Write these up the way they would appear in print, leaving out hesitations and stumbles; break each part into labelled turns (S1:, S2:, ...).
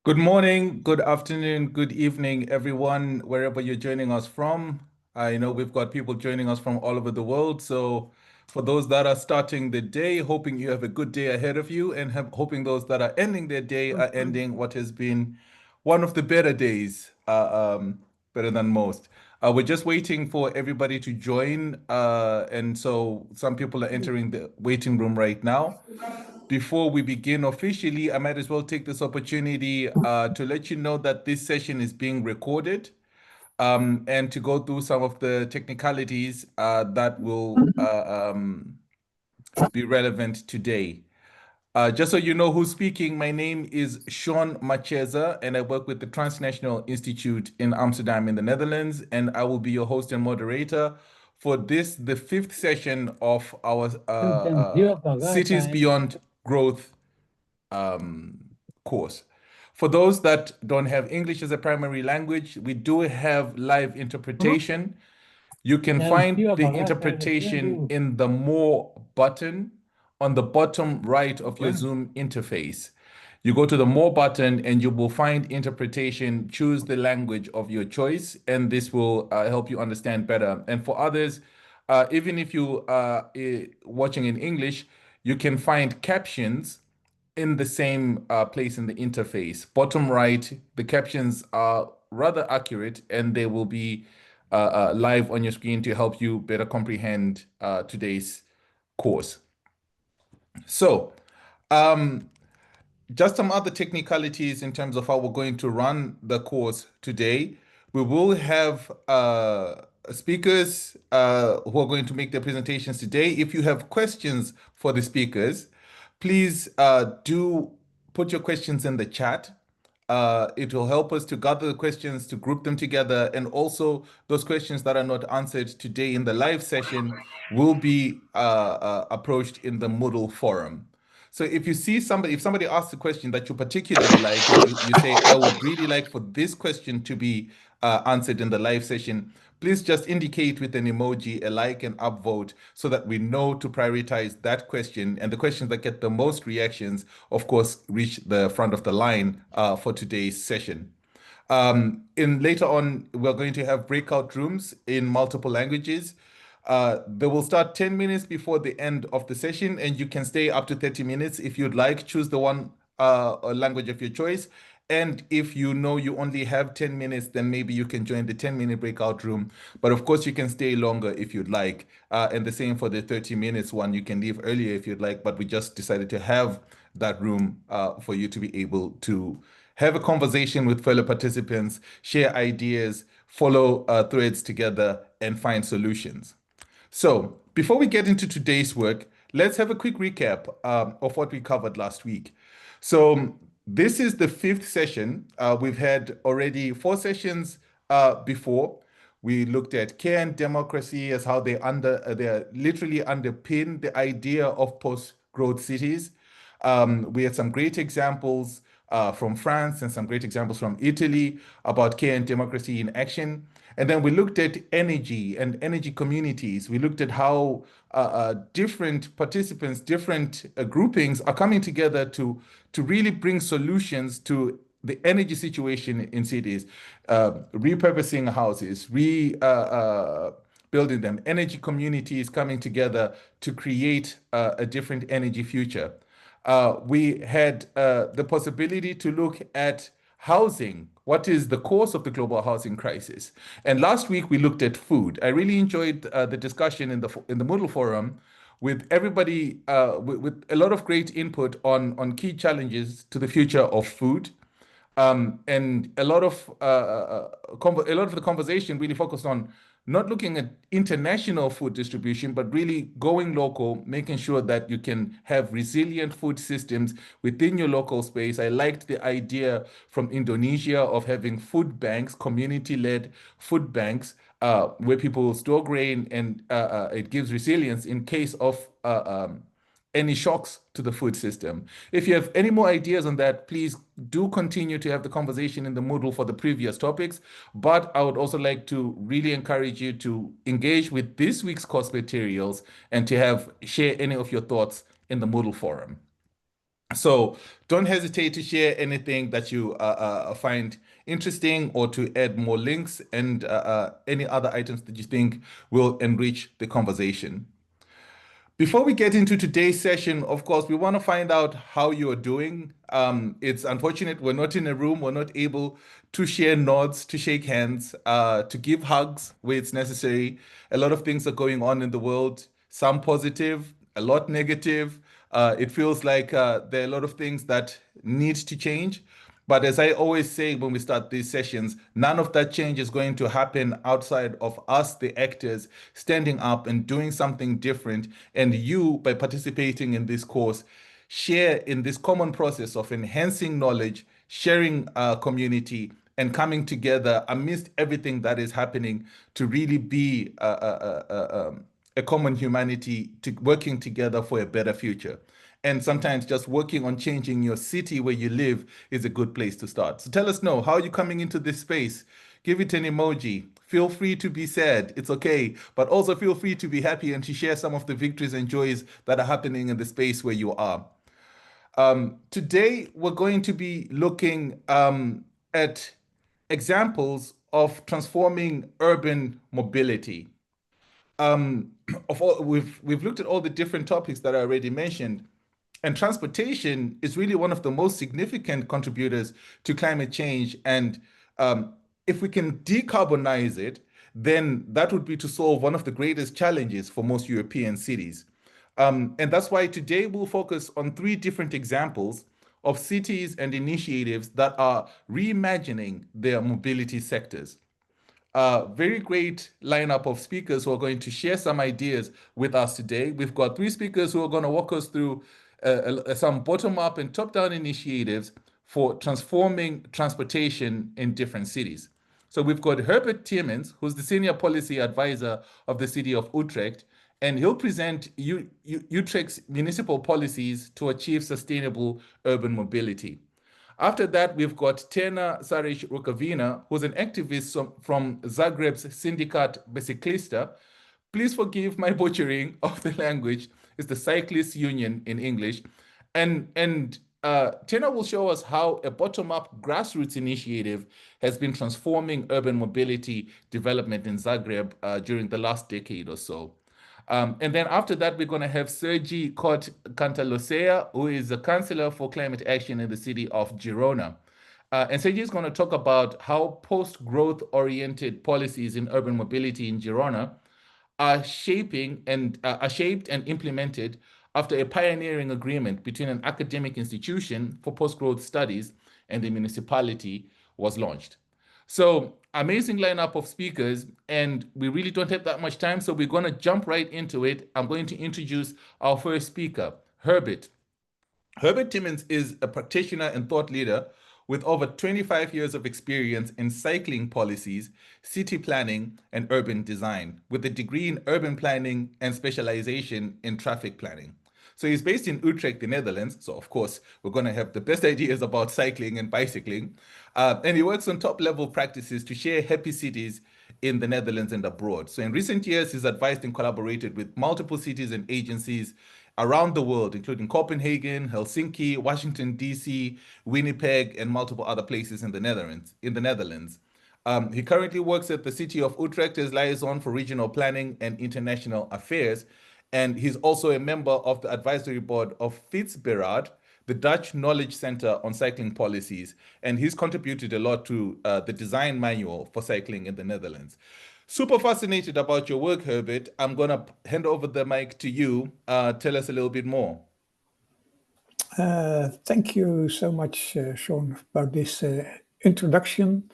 S1: Good morning, good afternoon, good evening, everyone, wherever you're joining us from. I know we've got people joining us from all over the world. So for those that are starting the day, hoping you have a good day ahead of you, and hoping those that are ending their day are ending what has been one of the better days, better than most. We're just waiting for everybody to join. And so some people are entering the waiting room right now. Before we begin officially, I might as well take this opportunity to let you know that this session is being recorded, and to go through some of the technicalities that will be relevant today. Just so you know who's speaking, my name is Sean Macheza, and I work with the Transnational Institute in Amsterdam in the Netherlands, and I will be your host and moderator for this, the fifth session of our Cities Beyond Growth course. For those that don't have English as a primary language, we do have live interpretation. You can find the interpretation in the More button on the bottom right of your Zoom interface. You go to the More button and you will find interpretation. Choose the language of your choice, and this will help you understand better. And for others, even if you are watching in English, you can find captions in the same place in the interface. Bottom right, the captions are rather accurate, and they will be live on your screen to help you better comprehend today's course. So, just some other technicalities in terms of how we're going to run the course today. We will have speakers who are going to make their presentations today. If you have questions for the speakers, please do put your questions in the chat. It will help us to gather the questions, to group them together, and also those questions that are not answered today in the live session will be approached in the Moodle forum. So if you see somebody, if somebody asks a question that you particularly like, and you say, I would really like for this question to be answered in the live session, please just indicate with an emoji, a like and upvote, so that we know to prioritize that question. And the questions that get the most reactions, of course, reach the front of the line for today's session. Later on, we're going to have breakout rooms in multiple languages. They will start 10 minutes before the end of the session, and you can stay up to 30 minutes if you'd like. Choose the one language of your choice. And if you know you only have 10 minutes, then maybe you can join the 10-minute breakout room. But of course, you can stay longer if you'd like. And the same for the 30 minutes one. You can leave earlier if you'd like, but we just decided to have that room for you to be able to have a conversation with fellow participants, share ideas, follow threads together, and find solutions. So before we get into today's work, let's have a quick recap of what we covered last week. So this is the fifth session. We've had already 4 sessions before. We looked at care and democracy as how they literally underpin the idea of post-growth cities. We had some great examples from France and some great examples from Italy about care and democracy in action. And then we looked at energy and energy communities. We looked at how different participants, different groupings are coming together to really bring solutions to the energy situation in cities, repurposing houses, building them, energy communities coming together to create a different energy future. We had the possibility to look at housing. What is the cause of the global housing crisis? And last week we looked at food. I really enjoyed the discussion in the Moodle forum with everybody with a lot of great input on key challenges to the future of food. And a lot of the conversation really focused on not looking at international food distribution, but really going local, making sure that you can have resilient food systems within your local space. I liked the idea from Indonesia of having food banks, community-led food banks, where people store grain, and it gives resilience in case of any shocks to the food system. If you have any more ideas on that, please do continue to have the conversation in the Moodle for the previous topics. But I would also like to really encourage you to engage with this week's course materials and to share any of your thoughts in the Moodle forum. So don't hesitate to share anything that you find interesting, or to add more links and any other items that you think will enrich the conversation. Before we get into today's session, of course, we want to find out how you're doing. It's unfortunate we're not in a room, we're not able to share nods, to shake hands, to give hugs where it's necessary. A lot of things are going on in the world, some positive, a lot negative. It feels like there are a lot of things that need to change. But as I always say when we start these sessions, none of that change is going to happen outside of us, the actors, standing up and doing something different. And you, by participating in this course, share in this common process of enhancing knowledge, sharing community, and coming together amidst everything that is happening to really be a common humanity, working together for a better future. And sometimes just working on changing your city where you live is a good place to start. So tell us now, how are you coming into this space? Give it an emoji. Feel free to be sad. It's okay. But also feel free to be happy and to share some of the victories and joys that are happening in the space where you are. Today, we're going to be looking at examples of transforming urban mobility. We've looked at all the different topics that I already mentioned, and transportation is really one of the most significant contributors to climate change. And if we can decarbonize it, then that would be to solve one of the greatest challenges for most European cities. And that's why today we'll focus on 3 different examples of cities and initiatives that are reimagining their mobility sectors. Very great lineup of speakers who are going to share some ideas with us today. We've got 3 speakers who are going to walk us through some bottom-up and top-down initiatives for transforming transportation in different cities. So we've got Herbert Tiemens, who's the Senior Policy Advisor of the City of Utrecht, and he'll present Utrecht's municipal policies to achieve sustainable urban mobility. After that, we've got Tena Šarić Rukavina, who's an activist from Zagreb's Sindikat biciklista. Please forgive my butchering of the language. It's the Cyclists Union in English. And Tena will show us how a bottom-up grassroots initiative has been transforming urban mobility development in Zagreb during the last decade or so. And then after that, we're going to have Sergi Cot Cantalosella, who is a councilor for climate action in the city of Girona. And Sergi is going to talk about how post-growth oriented policies in urban mobility in Girona are shaped and implemented after a pioneering agreement between an academic institution for post-growth studies and the municipality was launched. So amazing lineup of speakers, and we really don't have that much time, so we're going to jump right into it. I'm going to introduce our first speaker, Herbert. Herbert Tiemens is a practitioner and thought leader with over 25 years of experience in cycling policies, city planning, and urban design, with a degree in urban planning and specialization in traffic planning. So he's based in Utrecht, the Netherlands. So of course, we're going to have the best ideas about cycling and bicycling. And he works on top-level practices to share happy cities in the Netherlands and abroad. So in recent years, he's advised and collaborated with multiple cities and agencies around the world, including Copenhagen, Helsinki, Washington, D.C., Winnipeg, and multiple other places in the Netherlands. He currently works at the City of Utrecht as liaison for regional planning and international affairs. And he's also a member of the advisory board of Fietsberaad, the Dutch Knowledge Center on Cycling Policies. And he's contributed a lot to the design manual for cycling in the Netherlands. Super fascinated about your work, Herbert. I'm going to hand over the mic to you. Tell us a little bit more.
S2: Thank you so much, Sean, for this introduction.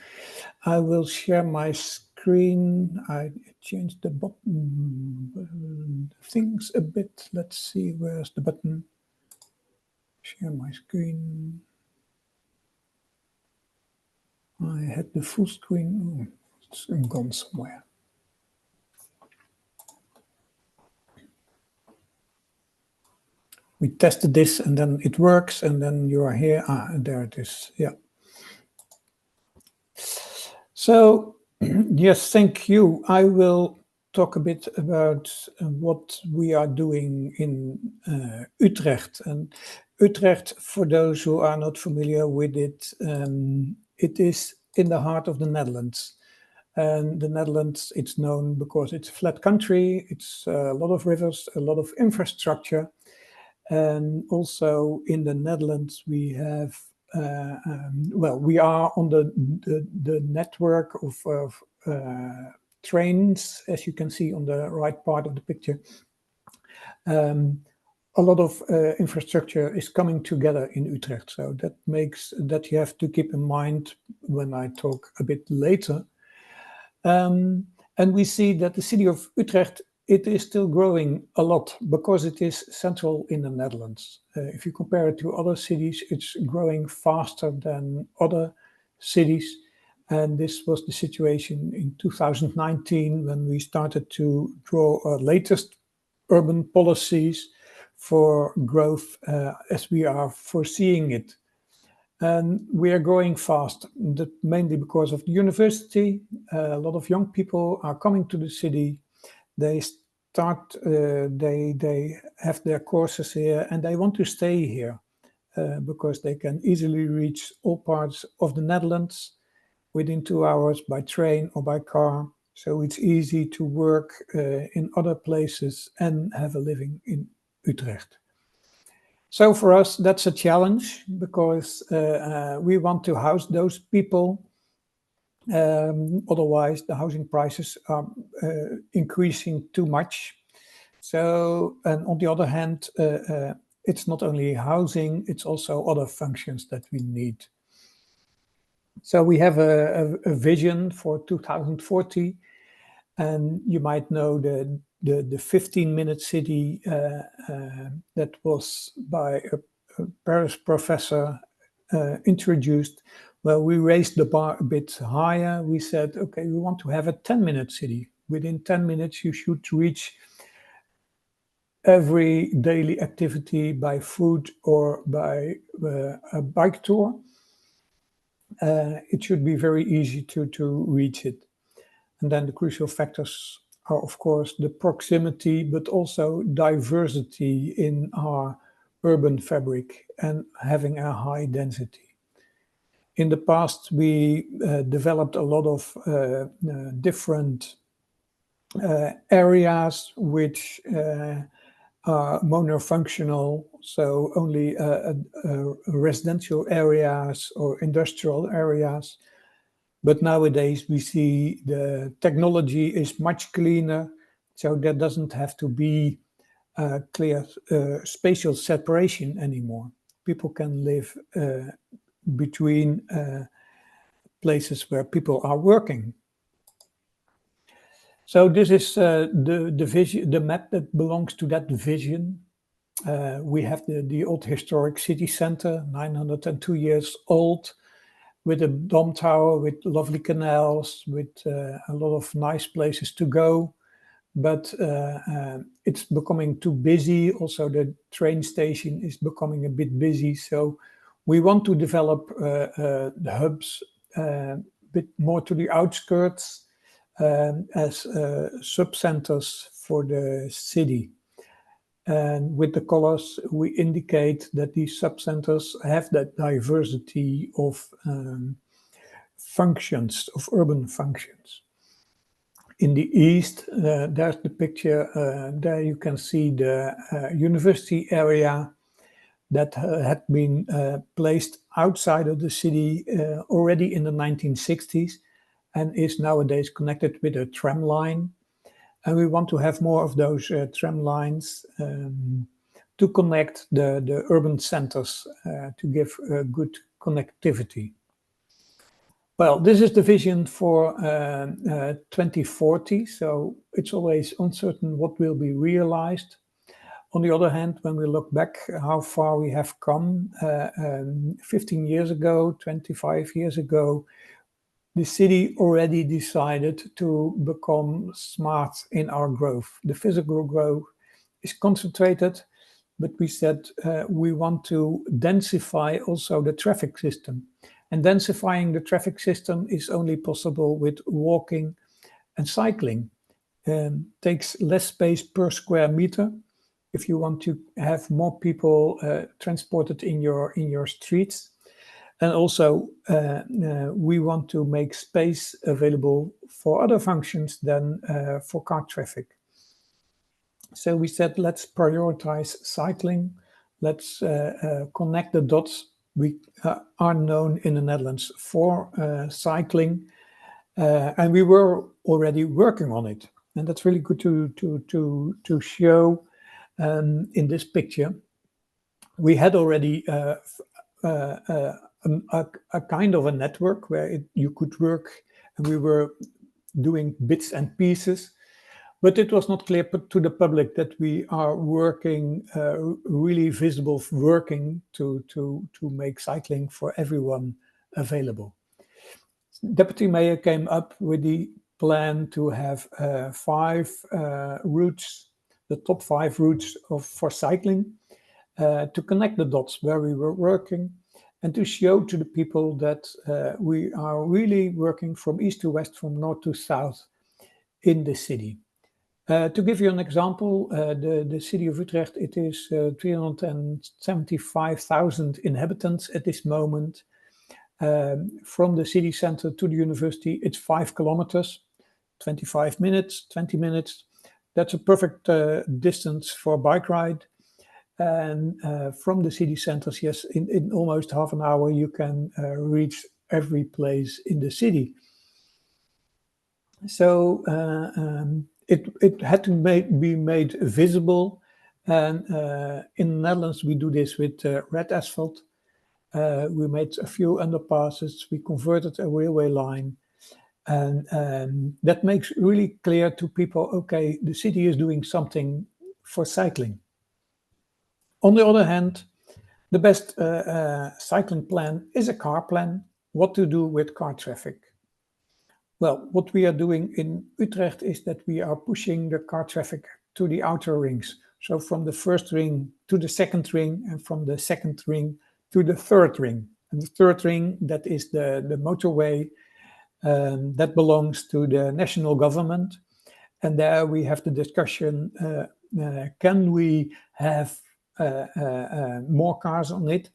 S2: I will share my screen. screen. I changed the button things a bit. Let's see, where's the button? Share my screen. I had the full screen. Oh, it's gone somewhere. We tested this and then it works, and then you are here. There it is. Yeah. So, yes, thank you. I will talk a bit about what we are doing in Utrecht. And Utrecht, for those who are not familiar with it, it is in the heart of the Netherlands. And the Netherlands, it's known because it's a flat country, it's a lot of rivers, a lot of infrastructure. And also in the Netherlands, we have, well, we are on the network of trains, as you can see on the right part of the picture. A lot of infrastructure is coming together in Utrecht. So that makes that you have to keep in mind when I talk a bit later. And we see that the city of Utrecht, it is still growing a lot because it is central in the Netherlands. If you compare it to other cities, it's growing faster than other cities. And this was the situation in 2019 when we started to draw our latest urban policies for growth as we are foreseeing it. And we are growing fast, mainly because of the university. A lot of young people are coming to the city. They start, they have their courses here and they want to stay here because they can easily reach all parts of the Netherlands within 2 hours by train or by car. So it's easy to work in other places and have a living in Utrecht. So for us, that's a challenge because we want to house those people. Otherwise, the housing prices are increasing too much. So, and on the other hand, it's not only housing, it's also other functions that we need. So we have a vision for 2040, and you might know the 15-minute city that was by a Paris professor introduced. Well, we raised the bar a bit higher. We said, okay, we want to have a 10-minute city. Within 10 minutes, you should reach every daily activity by foot or by a bike tour. It should be very easy to reach it. And then the crucial factors are, of course, the proximity, but also diversity in our urban fabric and having a high density. In the past, we developed a lot of different areas which are monofunctional, so only residential areas or industrial areas. But nowadays we see the technology is much cleaner, so there doesn't have to be clear spatial separation anymore. People can live between places where people are working. So this is the vision, the map that belongs to that vision. We have the old historic city center, 902 years old, with a dome tower, with lovely canals, with a lot of nice places to go. But it's becoming too busy. Also, the train station is becoming a bit busy. So we want to develop the hubs a bit more to the outskirts as sub-centers for the city. And with the colors, we indicate that these sub-centers have that diversity of functions, of urban functions. In the east, there's the picture. There you can see the university area that had been placed outside of the city already in the 1960s and is nowadays connected with a tram line. And we want to have more of those tram lines to connect the urban centers to give good connectivity. Well, this is the vision for 2040, so it's always uncertain what will be realized. On the other hand, when we look back how far we have come, 15 years ago, 25 years ago, the city already decided to become smart in our growth. The physical growth is concentrated, but we said we want to densify also the traffic system. And densifying the traffic system is only possible with walking and cycling. Takes less space per square meter. If you want to have more people transported in your streets. And also, we want to make space available for other functions than for car traffic. So we said, let's prioritize cycling. Let's connect the dots. We are known in the Netherlands for cycling, and we were already working on it. And that's really good to show in this picture. We had already a kind of a network where you could work, and we were doing bits and pieces, but it was not clear to the public that we are working, really visible, working to make cycling for everyone available. Deputy Mayor came up with the plan to have 5 routes, the top 5 routes for cycling, to connect the dots where we were working, and to show to the people that we are really working from east to west, from north to south in the city. To give you an example, the city of Utrecht, it is 375,000 inhabitants at this moment. From the city center to the university, it's 5 kilometers, 25 minutes, 20 minutes. That's a perfect distance for a bike ride. And from the city centers, yes, in almost half an hour, you can reach every place in the city. So it had to be made visible. And in the Netherlands, we do this with red asphalt. We made a few underpasses. We converted a railway line. And that makes really clear to people, okay, the city is doing something for cycling. On the other hand, the best cycling plan is a car plan. What to do with car traffic? Well, what we are doing in Utrecht is that we are pushing the car traffic to the outer rings. So from the first ring to the second ring, and from the second ring to the third ring. And the third ring, that is the motorway that belongs to the national government. And there we have the discussion, can we have more cars on it?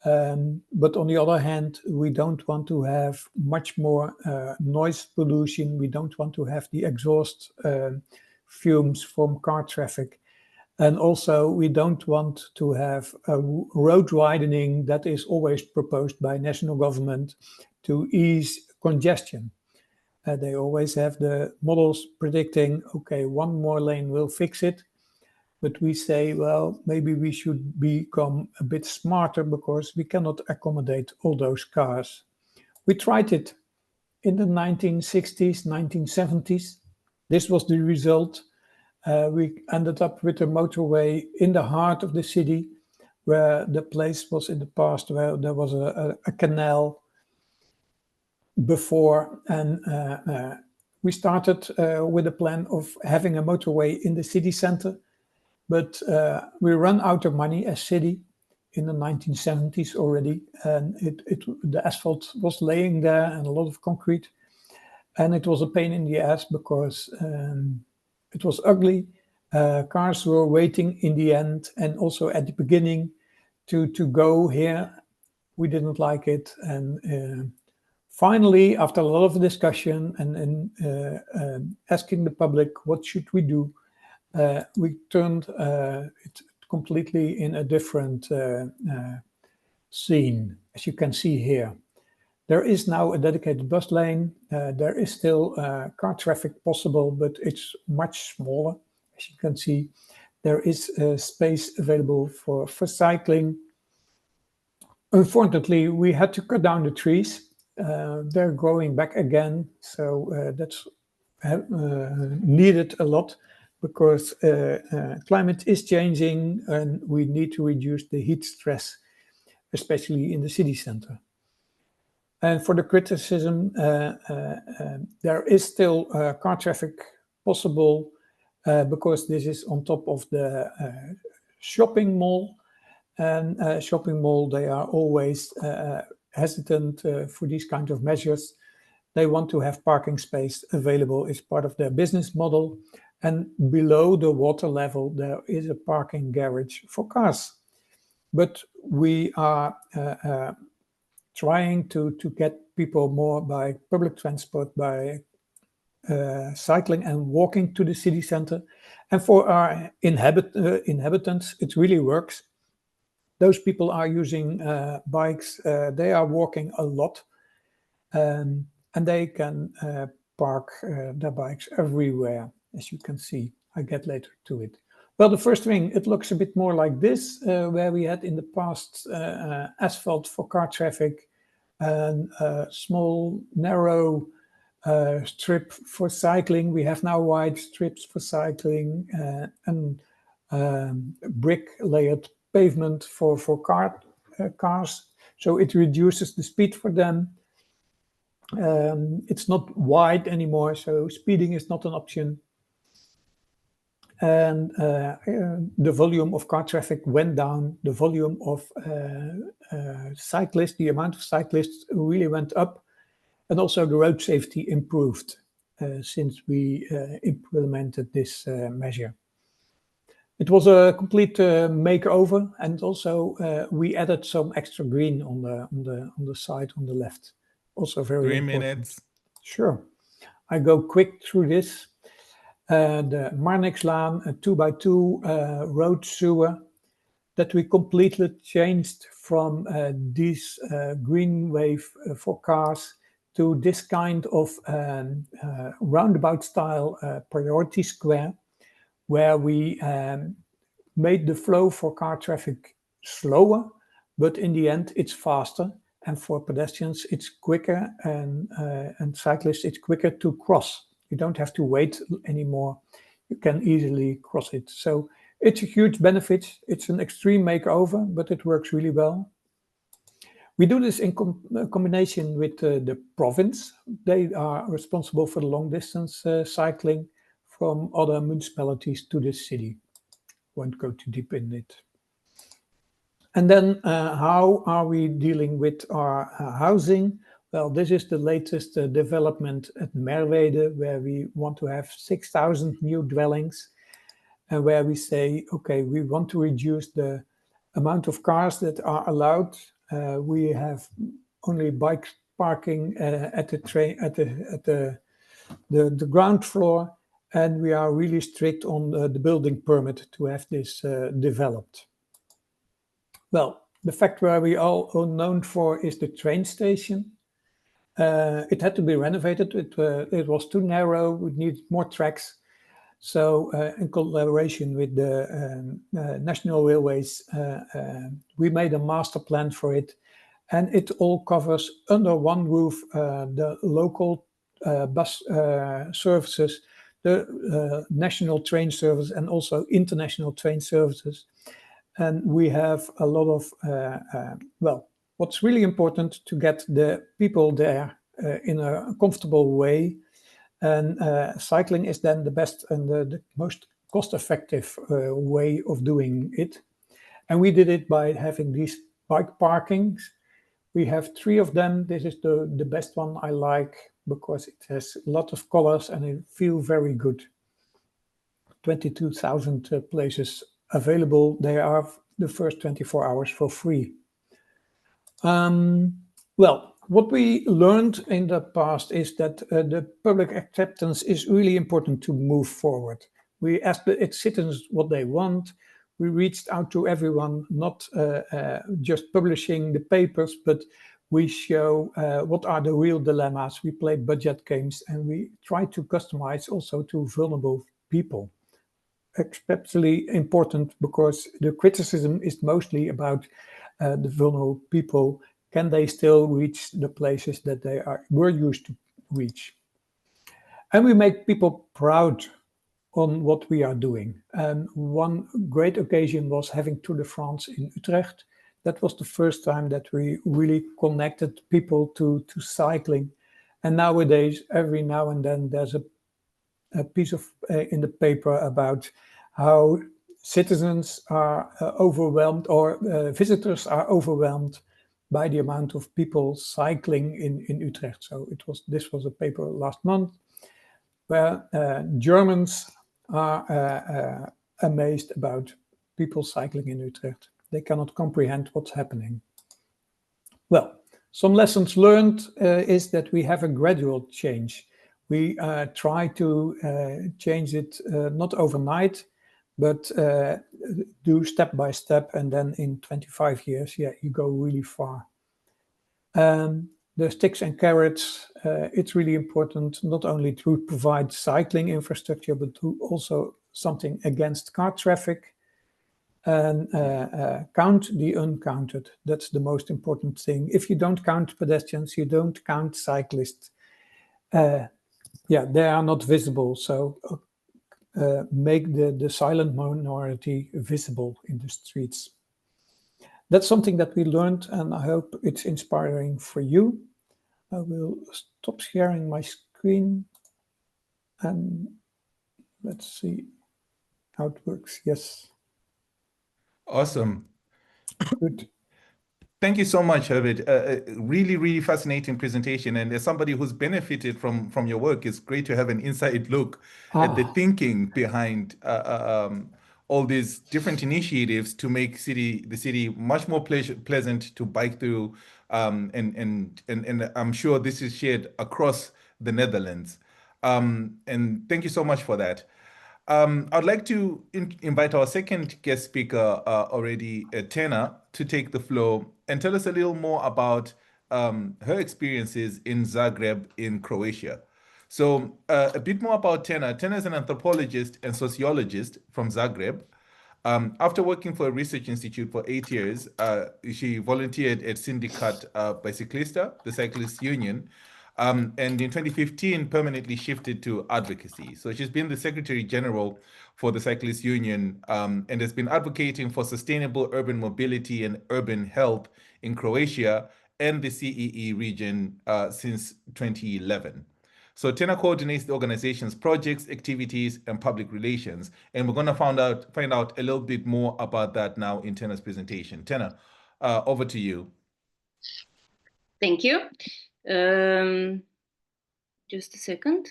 S2: But on the other hand, we don't want to have much more noise pollution. We don't want to have the exhaust fumes from car traffic. And also, we don't want to have a road widening that is always proposed by national government to ease congestion. They always have the models predicting, okay, 1 more lane will fix it. But we say, well, maybe we should become a bit smarter because we cannot accommodate all those cars. We tried it in the 1960s, 1970s. This was the result. We ended up with a motorway in the heart of the city, where the place was in the past where there was a canal before. And we started with a plan of having a motorway in the city center. But we ran out of money as city in the 1970s already, and the asphalt was laying there and a lot of concrete, and it was a pain in the ass because it was ugly. Cars were waiting in the end, and also at the beginning to go here. We didn't like it, and finally, after a lot of discussion and asking the public what should we do, we turned it completely in a different scene, as you can see here. There is now a dedicated bus lane. There is still car traffic possible, but it's much smaller. As you can see, there is space available for cycling. Unfortunately, we had to cut down the trees. they're growing back again. So that's needed a lot, because climate is changing and we need to reduce the heat stress, especially in the city center. And for the criticism, there is still car traffic possible, because this is on top of the shopping mall. And shopping mall, they are always hesitant for these kind of measures. They want to have parking space available as part of their business model. And below the water level, there is a parking garage for cars. But we are trying to get people more by public transport, by cycling and walking to the city center. And for our inhabitants, it really works. Those people are using bikes, they are walking a lot, and they can park their bikes everywhere, as you can see. I get later to it. Well, the first thing, it looks a bit more like this, where we had in the past asphalt for car traffic and a small, narrow strip for cycling. We have now wide strips for cycling and brick layered pavement for cars. So it reduces the speed for them. It's not wide anymore, so speeding is not an option. And the volume of car traffic went down. The volume of cyclists, the amount of cyclists really went up. And also the road safety improved since we implemented this measure. It was a complete makeover, and also we added some extra green on the side on the left. Also very
S1: 3
S2: important.
S1: minutes.
S2: Sure. I go quick through this. The Marnixlaan, a 2x2 road sewer that we completely changed from this green wave for cars to this kind of roundabout style priority square, where we made the flow for car traffic slower, but in the end it's faster. And for pedestrians, it's quicker, and cyclists, it's quicker to cross. You don't have to wait anymore. You can easily cross it. So it's a huge benefit. It's an extreme makeover, but it works really well. We do this in combination with the province. They are responsible for the long distance cycling from other municipalities to the city. Won't go too deep in it. And then how are we dealing with our housing? Well, this is the latest development at Merwede, where we want to have 6,000 new dwellings, and where we say, okay, we want to reduce the amount of cars that are allowed. We have only bike parking at the ground floor, and we are really strict on the building permit to have this developed. Well, the fact where we all are known for is the train station. It had to be renovated. It was too narrow. We needed more tracks. So in collaboration with the National Railways, we made a master plan for it. And it all covers under one roof the local bus services, the national train service, and also international train services. And we have a lot of, well, what's really important to get the people there in a comfortable way. And cycling is then the best and the most cost-effective way of doing it. And we did it by having these bike parkings. We have 3 of them. This is the best one I like, because it has a lot of colors and it feels very good. 22,000 places available. They are the first 24 hours for free. Well, what we learned in the past is that the public acceptance is really important to move forward. We asked the citizens what they want. We reached out to everyone, not just publishing the papers, but we show what are the real dilemmas. We play budget games, and we try to customize also to vulnerable people. Especially important because the criticism is mostly about the vulnerable people can they still reach the places that they were used to reach? And we make people proud on what we are doing. And one great occasion was having Tour de France in Utrecht. That was the first time that we really connected people to cycling. And nowadays, every now and then, there's a piece of in the paper about how citizens are overwhelmed, or visitors are overwhelmed by the amount of people cycling in Utrecht. So this was a paper last month where Germans are amazed about people cycling in Utrecht. They cannot comprehend what's happening. Well, some lessons learned is that we have a gradual change. We try to change it not overnight, but do step by step, and then in 25 years, yeah, you go really far. The sticks and carrots, it's really important not only to provide cycling infrastructure, but to also something against car traffic and count the uncounted. That's the most important thing. If you don't count pedestrians, you don't count cyclists. Yeah, they are not visible. So make the silent minority visible in the streets. That's something that we learned, and I hope it's inspiring for you. I will stop sharing my screen and let's see how it works. Yes.
S1: Awesome.
S2: Good.
S1: Thank you so much, Herbert. Really, really fascinating presentation. And as somebody who's benefited from your work, it's great to have an inside look at the thinking behind all these different initiatives to make the city much more pleasant to bike through. And I'm sure this is shared across the Netherlands. And thank you so much for that. I'd like to invite our second guest speaker already, Tena, to take the floor and tell us a little more about her experiences in Zagreb in Croatia. So a bit more about Tena. Tena is an anthropologist and sociologist from Zagreb. After working for a research institute for 8 years, she volunteered at Sindikat Biciklista, the Cyclists Union, and in 2015 permanently shifted to advocacy. So she's been the Secretary General for the Cyclists Union and has been advocating for sustainable urban mobility and urban health in Croatia and the CEE region since 2011. So Tena coordinates the organization's projects, activities, and public relations. And we're going to find out a little bit more about that now in Tena's presentation. Tena, over to you.
S3: Thank you. Just a second.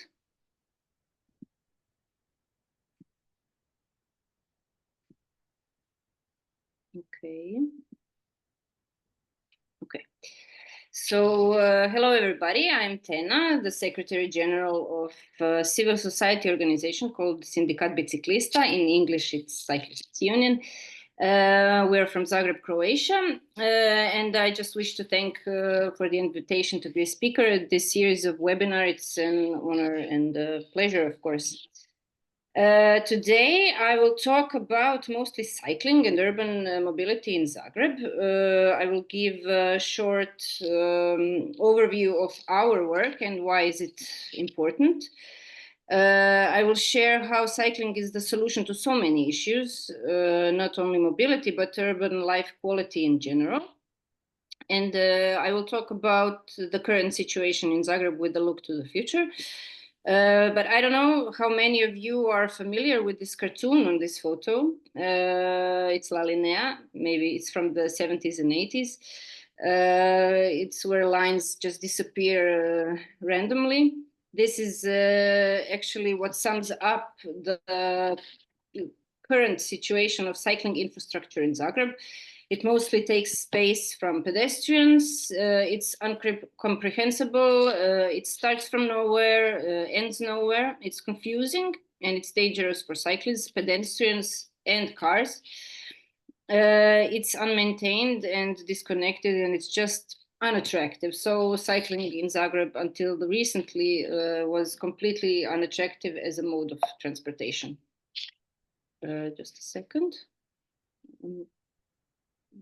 S3: Okay. So, hello everybody. I'm Tena, the Secretary General of a civil society organization called Sindikat Biciklista. In English, it's Cyclists Union. We're from Zagreb, Croatia, and I just wish to thank for the invitation to be a speaker at this series of webinar. It's an honor and a pleasure, of course. Today, I will talk about mostly cycling and urban mobility in Zagreb. I will give a short overview of our work and why is it important. I will share how cycling is the solution to so many issues, not only mobility, but urban life quality in general. And I will talk about the current situation in Zagreb with a look to the future. But I don't know how many of you are familiar with this cartoon on this photo. It's La Linea. Maybe it's from the 70s and 80s. It's where lines just disappear randomly. This is actually what sums up the current situation of cycling infrastructure in Zagreb. It mostly takes space from pedestrians. It's incomprehensible. It starts from nowhere, ends nowhere. It's confusing and it's dangerous for cyclists, pedestrians, and cars. It's unmaintained and disconnected, and it's just unattractive. So cycling in Zagreb until recently was completely unattractive as a mode of transportation. Just a second. I'm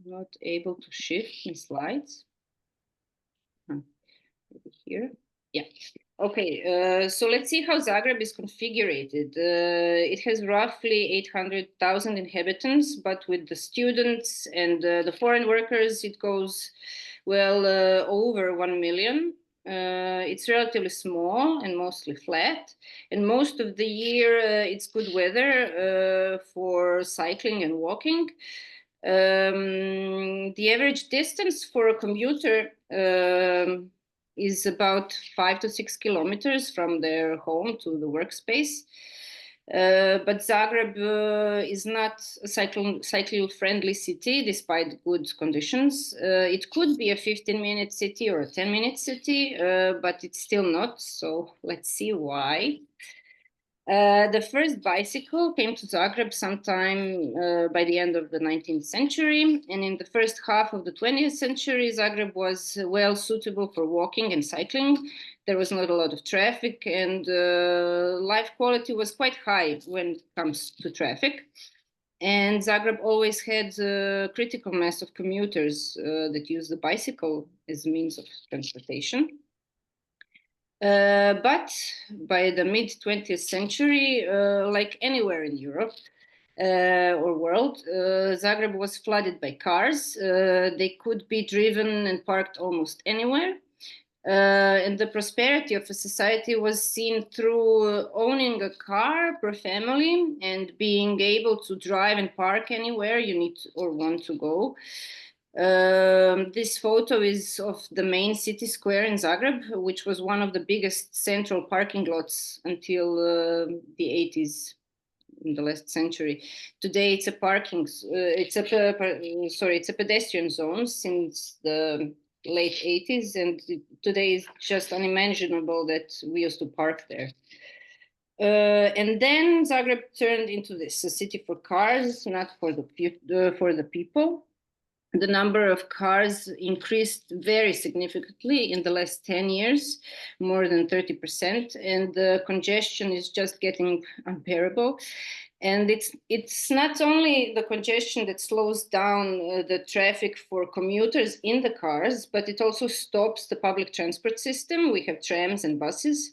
S3: not able to shift my slides. Here. Yeah. Okay, so let's see how Zagreb is configured. It has roughly 800,000 inhabitants, but with the students and the foreign workers, it goes, well, over 1 million. It's relatively small and mostly flat. And most of the year, it's good weather for cycling and walking. The average distance for a commuter is about 5 to 6 kilometers from their home to the workspace. But Zagreb is not a cycle-friendly city despite good conditions. It could be a 15-minute city or a 10-minute city, but it's still not. So let's see why. The first bicycle came to Zagreb sometime by the end of the 19th century. And in the first half of the 20th century, Zagreb was well suitable for walking and cycling. There was not a lot of traffic, and life quality was quite high when it comes to traffic. And Zagreb always had a critical mass of commuters that use the bicycle as a means of transportation. But by the mid-20th century, like anywhere in Europe or world, Zagreb was flooded by cars. They could be driven and parked almost anywhere. And the prosperity of a society was seen through owning a car per family and being able to drive and park anywhere you need or want to go. This photo is of the main city square in Zagreb, which was one of the biggest central parking lots until the 80s in the last century. Today, it's a pedestrian zone since the late 80s, and today is just unimaginable that we used to park there. And then Zagreb turned into this, a city for cars, not for the people. The number of cars increased very significantly in the last 10 years, more than 30%, and the congestion is just getting unbearable. And it's not only the congestion that slows down the traffic for commuters in the cars, but it also stops the public transport system. We have trams and buses.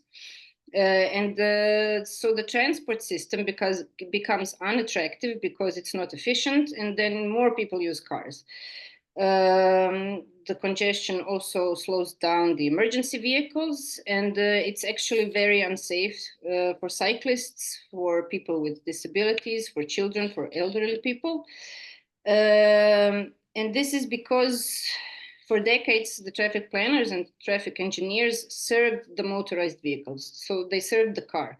S3: So the transport system becomes unattractive because it's not efficient, and then more people use cars. The congestion also slows down the emergency vehicles, and it's actually very unsafe for cyclists, for people with disabilities, for children, for elderly people. And this is because for decades, the traffic planners and traffic engineers served the motorized vehicles. So they served the car.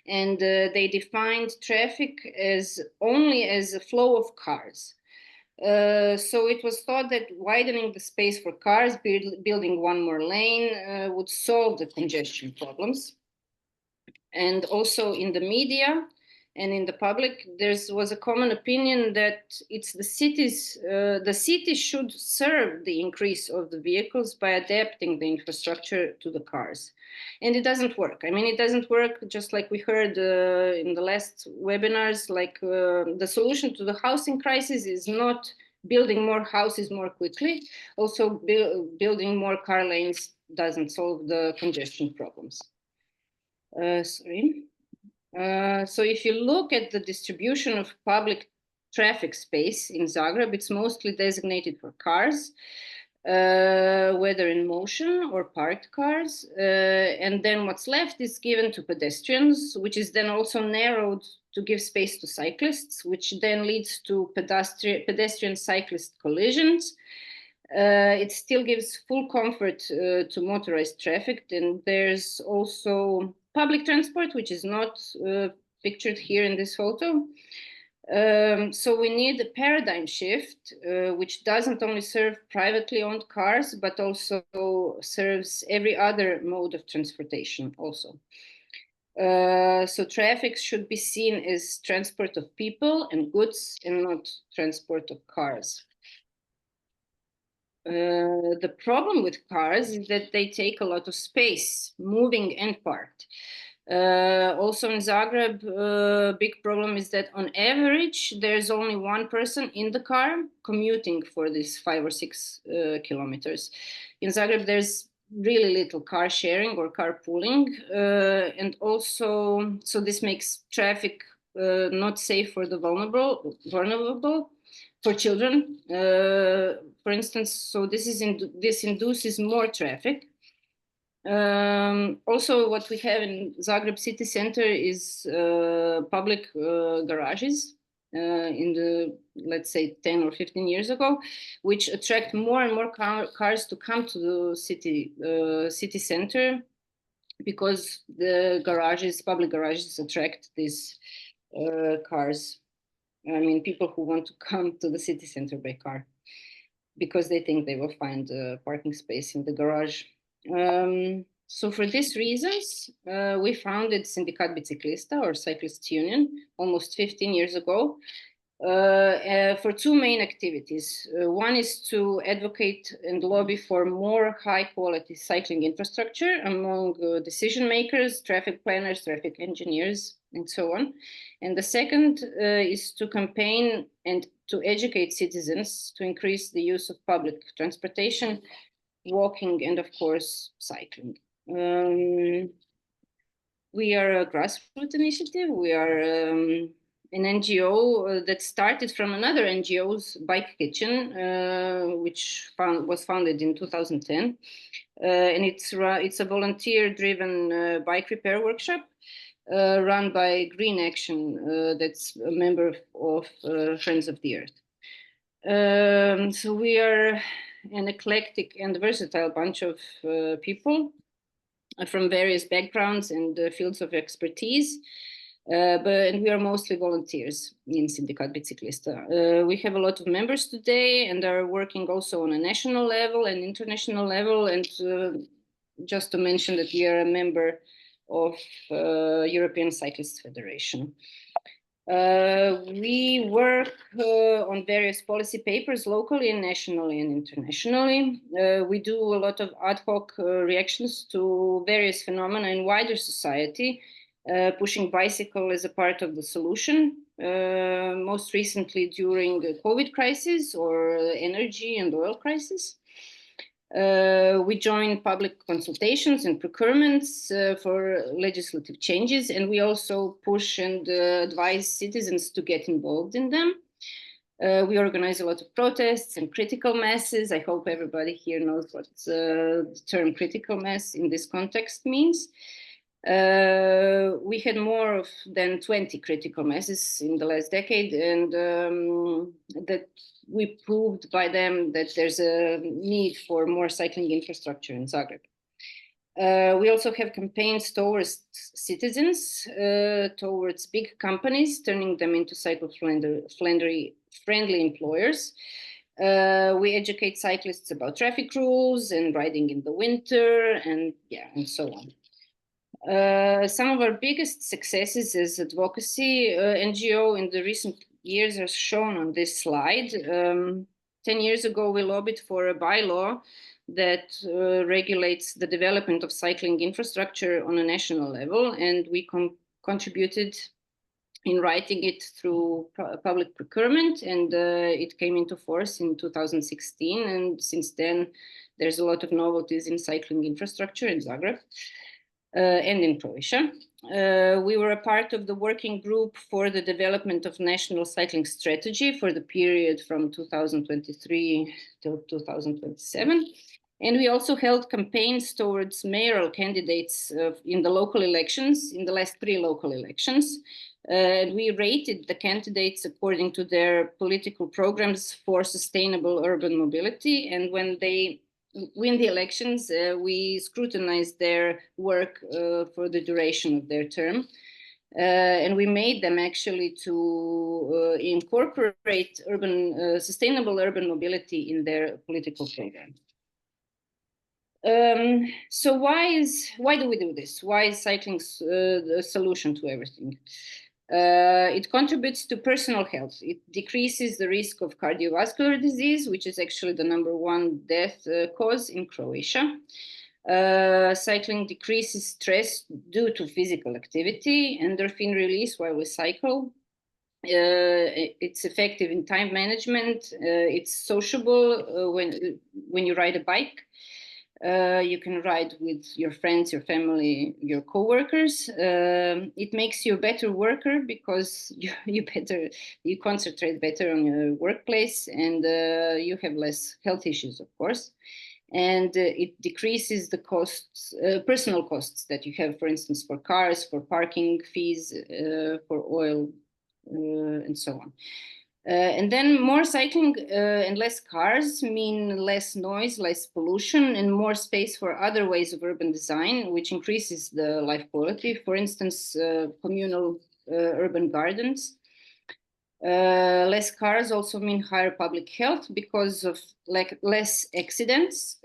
S3: And they defined traffic as only as a flow of cars. So it was thought that widening the space for cars, building one more lane, would solve the congestion problems. And also in the media and in the public, there was a common opinion that it's the city should serve the increase of the vehicles by adapting the infrastructure to the cars. And it doesn't work. I mean, it doesn't work, just like we heard in the last webinars, like the solution to the housing crisis is not building more houses more quickly. Also, building more car lanes doesn't solve the congestion problems. So if you look at the distribution of public traffic space in Zagreb, it's mostly designated for cars, whether in motion or parked cars. And then what's left is given to pedestrians, which is then also narrowed to give space to cyclists, which then leads to pedestrian-cyclist collisions. It still gives full comfort to motorized traffic. And there's also public transport, which is not pictured here in this photo. So we need a paradigm shift, which doesn't only serve privately owned cars, but also serves every other mode of transportation also. So traffic should be seen as transport of people and goods and not transport of cars. The problem with cars is that they take a lot of space, moving and parked. Also in Zagreb, big problem is that on average, there's only one person in the car commuting for these 5 or 6 kilometers. In Zagreb, there's really little car sharing or carpooling, and also, so this makes traffic not safe for the vulnerable for children, for instance. So this induces more traffic. Also, what we have in Zagreb city center is public garages in the, let's say, 10 or 15 years ago, which attract more and more cars to come to the city center, because the public garages attract these cars. I mean, people who want to come to the city center by car because they think they will find a parking space in the garage. So for these reasons, we founded Sindikat Biciklista, or Cyclists Union, almost 15 years ago, for two main activities. One is to advocate and lobby for more high-quality cycling infrastructure among decision makers, traffic planners, traffic engineers, and so on. And the second is to campaign and to educate citizens to increase the use of public transportation, walking, and of course, cycling. We are a grassroots initiative. We are an NGO that started from another NGO's Bike Kitchen, which was founded in 2010. And it's a volunteer-driven bike repair workshop run by Green Action, that's a member of Friends of the Earth. So we are an eclectic and versatile bunch of people from various backgrounds and fields of expertise, and we are mostly volunteers in Sindikat Biciklista. We have a lot of members today and are working also on a national level and international level, and just to mention that we are a member of European Cyclists Federation. We work on various policy papers locally and nationally and internationally. We do a lot of ad hoc reactions to various phenomena in wider society, pushing bicycle as a part of the solution, most recently during the COVID crisis or energy and oil crisis. We join public consultations and procurements for legislative changes, and we also push and advise citizens to get involved in them. We organize a lot of protests and critical masses. I hope everybody here knows what the term critical mass in this context means. We had more than 20 critical masses in the last decade, and that we proved by them that there's a need for more cycling infrastructure in Zagreb. We also have campaigns towards citizens, towards big companies, turning them into cycle-friendly employers. We educate cyclists about traffic rules and riding in the winter, and so on. Some of our biggest successes as advocacy NGO in the recent years are shown on this slide. 10 years ago, we lobbied for a bylaw that regulates the development of cycling infrastructure on a national level, and we contributed in writing it through public procurement, and it came into force in 2016, and since then there's a lot of novelties in cycling infrastructure in Zagreb and in Croatia. We were a part of the working group for the development of national cycling strategy for the period from 2023 till 2027. And we also held campaigns towards mayoral candidates in the local elections, in the last 3 local elections. We rated the candidates according to their political programs for sustainable urban mobility. And when they win the elections, we scrutinized their work for the duration of their term. And we made them actually to incorporate sustainable urban mobility in their political program. So why do we do this? Why is cycling the solution to everything? It contributes to personal health. It decreases the risk of cardiovascular disease, which is actually the #1 death cause in Croatia. Cycling decreases stress due to physical activity, endorphin release while we cycle. It's effective in time management. It's sociable when you ride a bike. You can ride with your friends, your family, your co-workers. It makes you a better worker because you concentrate better on your workplace, and you have less health issues, of course. And it decreases the costs, personal costs that you have, for instance, for cars, for parking fees, for oil, and so on. And then more cycling and less cars mean less noise, less pollution, and more space for other ways of urban design, which increases the life quality. For instance, communal urban gardens. Less cars also mean higher public health because of less accidents,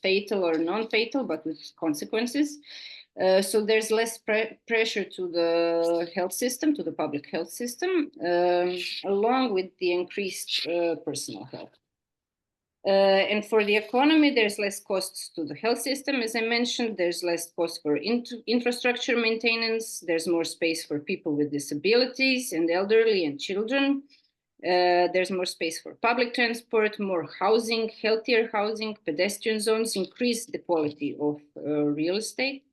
S3: fatal or non-fatal, but with consequences. So there's less pressure to the health system, to the public health system, along with the increased personal health. And for the economy, there's less costs to the health system. As I mentioned, there's less cost for infrastructure maintenance. There's more space for people with disabilities and elderly and children. There's more space for public transport, more housing, healthier housing, pedestrian zones, increase the quality of real estate.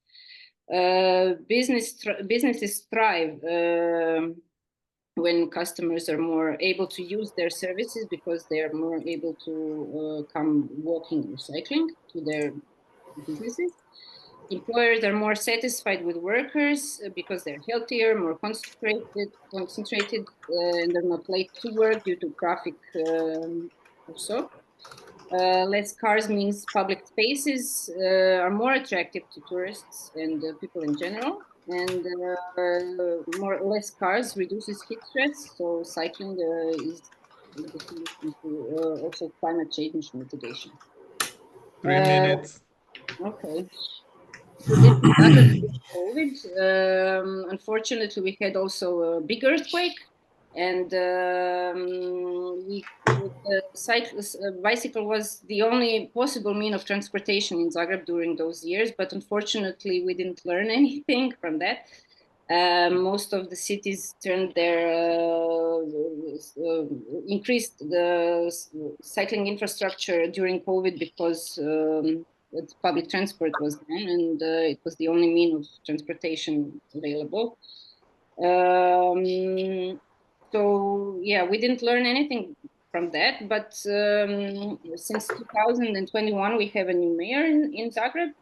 S3: Businesses thrive when customers are more able to use their services because they are more able to come walking or cycling to their businesses. Employers are more satisfied with workers because they're healthier, more concentrated, and they're not late to work due to traffic or so. Less cars means public spaces are more attractive to tourists and people in general, and less cars reduces heat stress. So cycling is the solution to also climate change mitigation.
S1: 3 minutes.
S3: Okay. So this started with COVID. Unfortunately, we had also a big earthquake, and bicycle was the only possible mean of transportation in Zagreb during those years. But unfortunately, we didn't learn anything from that. Most of the cities turned increased the cycling infrastructure during COVID because public transport was down, and it was the only mean of transportation available. So yeah, we didn't learn anything from that. But since 2021, we have a new mayor in Zagreb,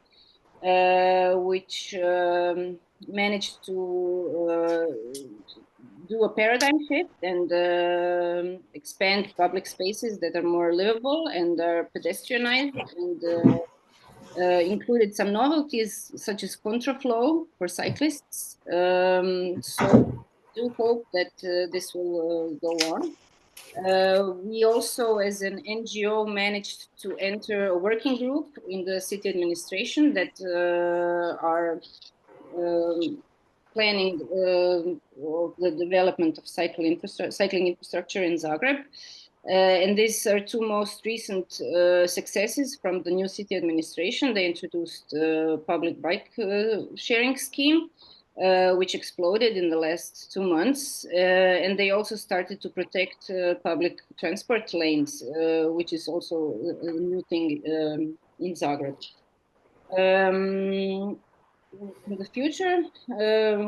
S3: which managed to do a paradigm shift and expand public spaces that are more livable and are pedestrianized, and included some novelties such as contraflow for cyclists. So I do hope that this will go on. We also, as an NGO, managed to enter a working group in the city administration that are planning the development of cycling infrastructure in Zagreb. And these are two most recent successes from the new city administration. They introduced a public bike sharing scheme, which exploded in the last 2 months. And they also started to protect public transport lanes, which is also a new thing in Zagreb. In the future,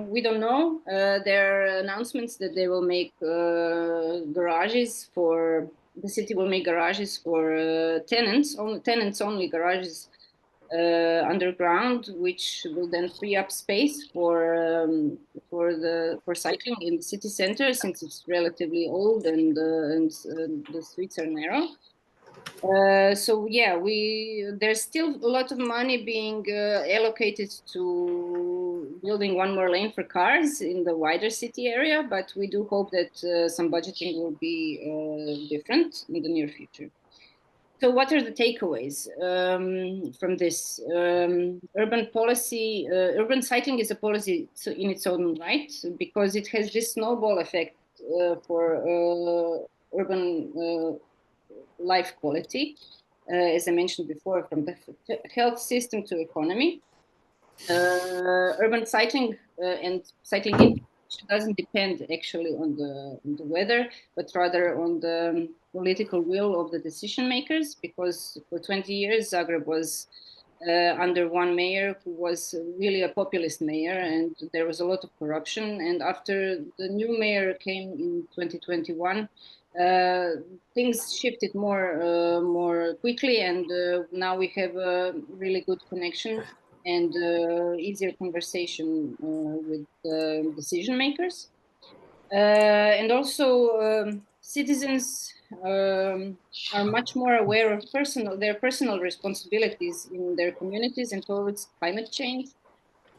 S3: we don't know. There are announcements that they will make garages for the city will make garages for tenants only garages underground, which will then free up space for cycling in the city center, since it's relatively old and the streets are narrow. So yeah, there's still a lot of money being allocated to building one more lane for cars in the wider city area, but we do hope that some budgeting will be different in the near future. So what are the takeaways from this? Urban cycling is a policy in its own right, because it has this snowball effect for urban life quality, as I mentioned before, from the health system to economy. Urban cycling and cycling doesn't depend actually on the weather, but rather on the political will of the decision makers, because for 20 years Zagreb was under one mayor who was really a populist mayor, and there was a lot of corruption. And after the new mayor came in 2021, things shifted more quickly, and now we have a really good connection and easier conversation with decision makers. And also citizens are much more aware of their personal responsibilities in their communities and towards climate change.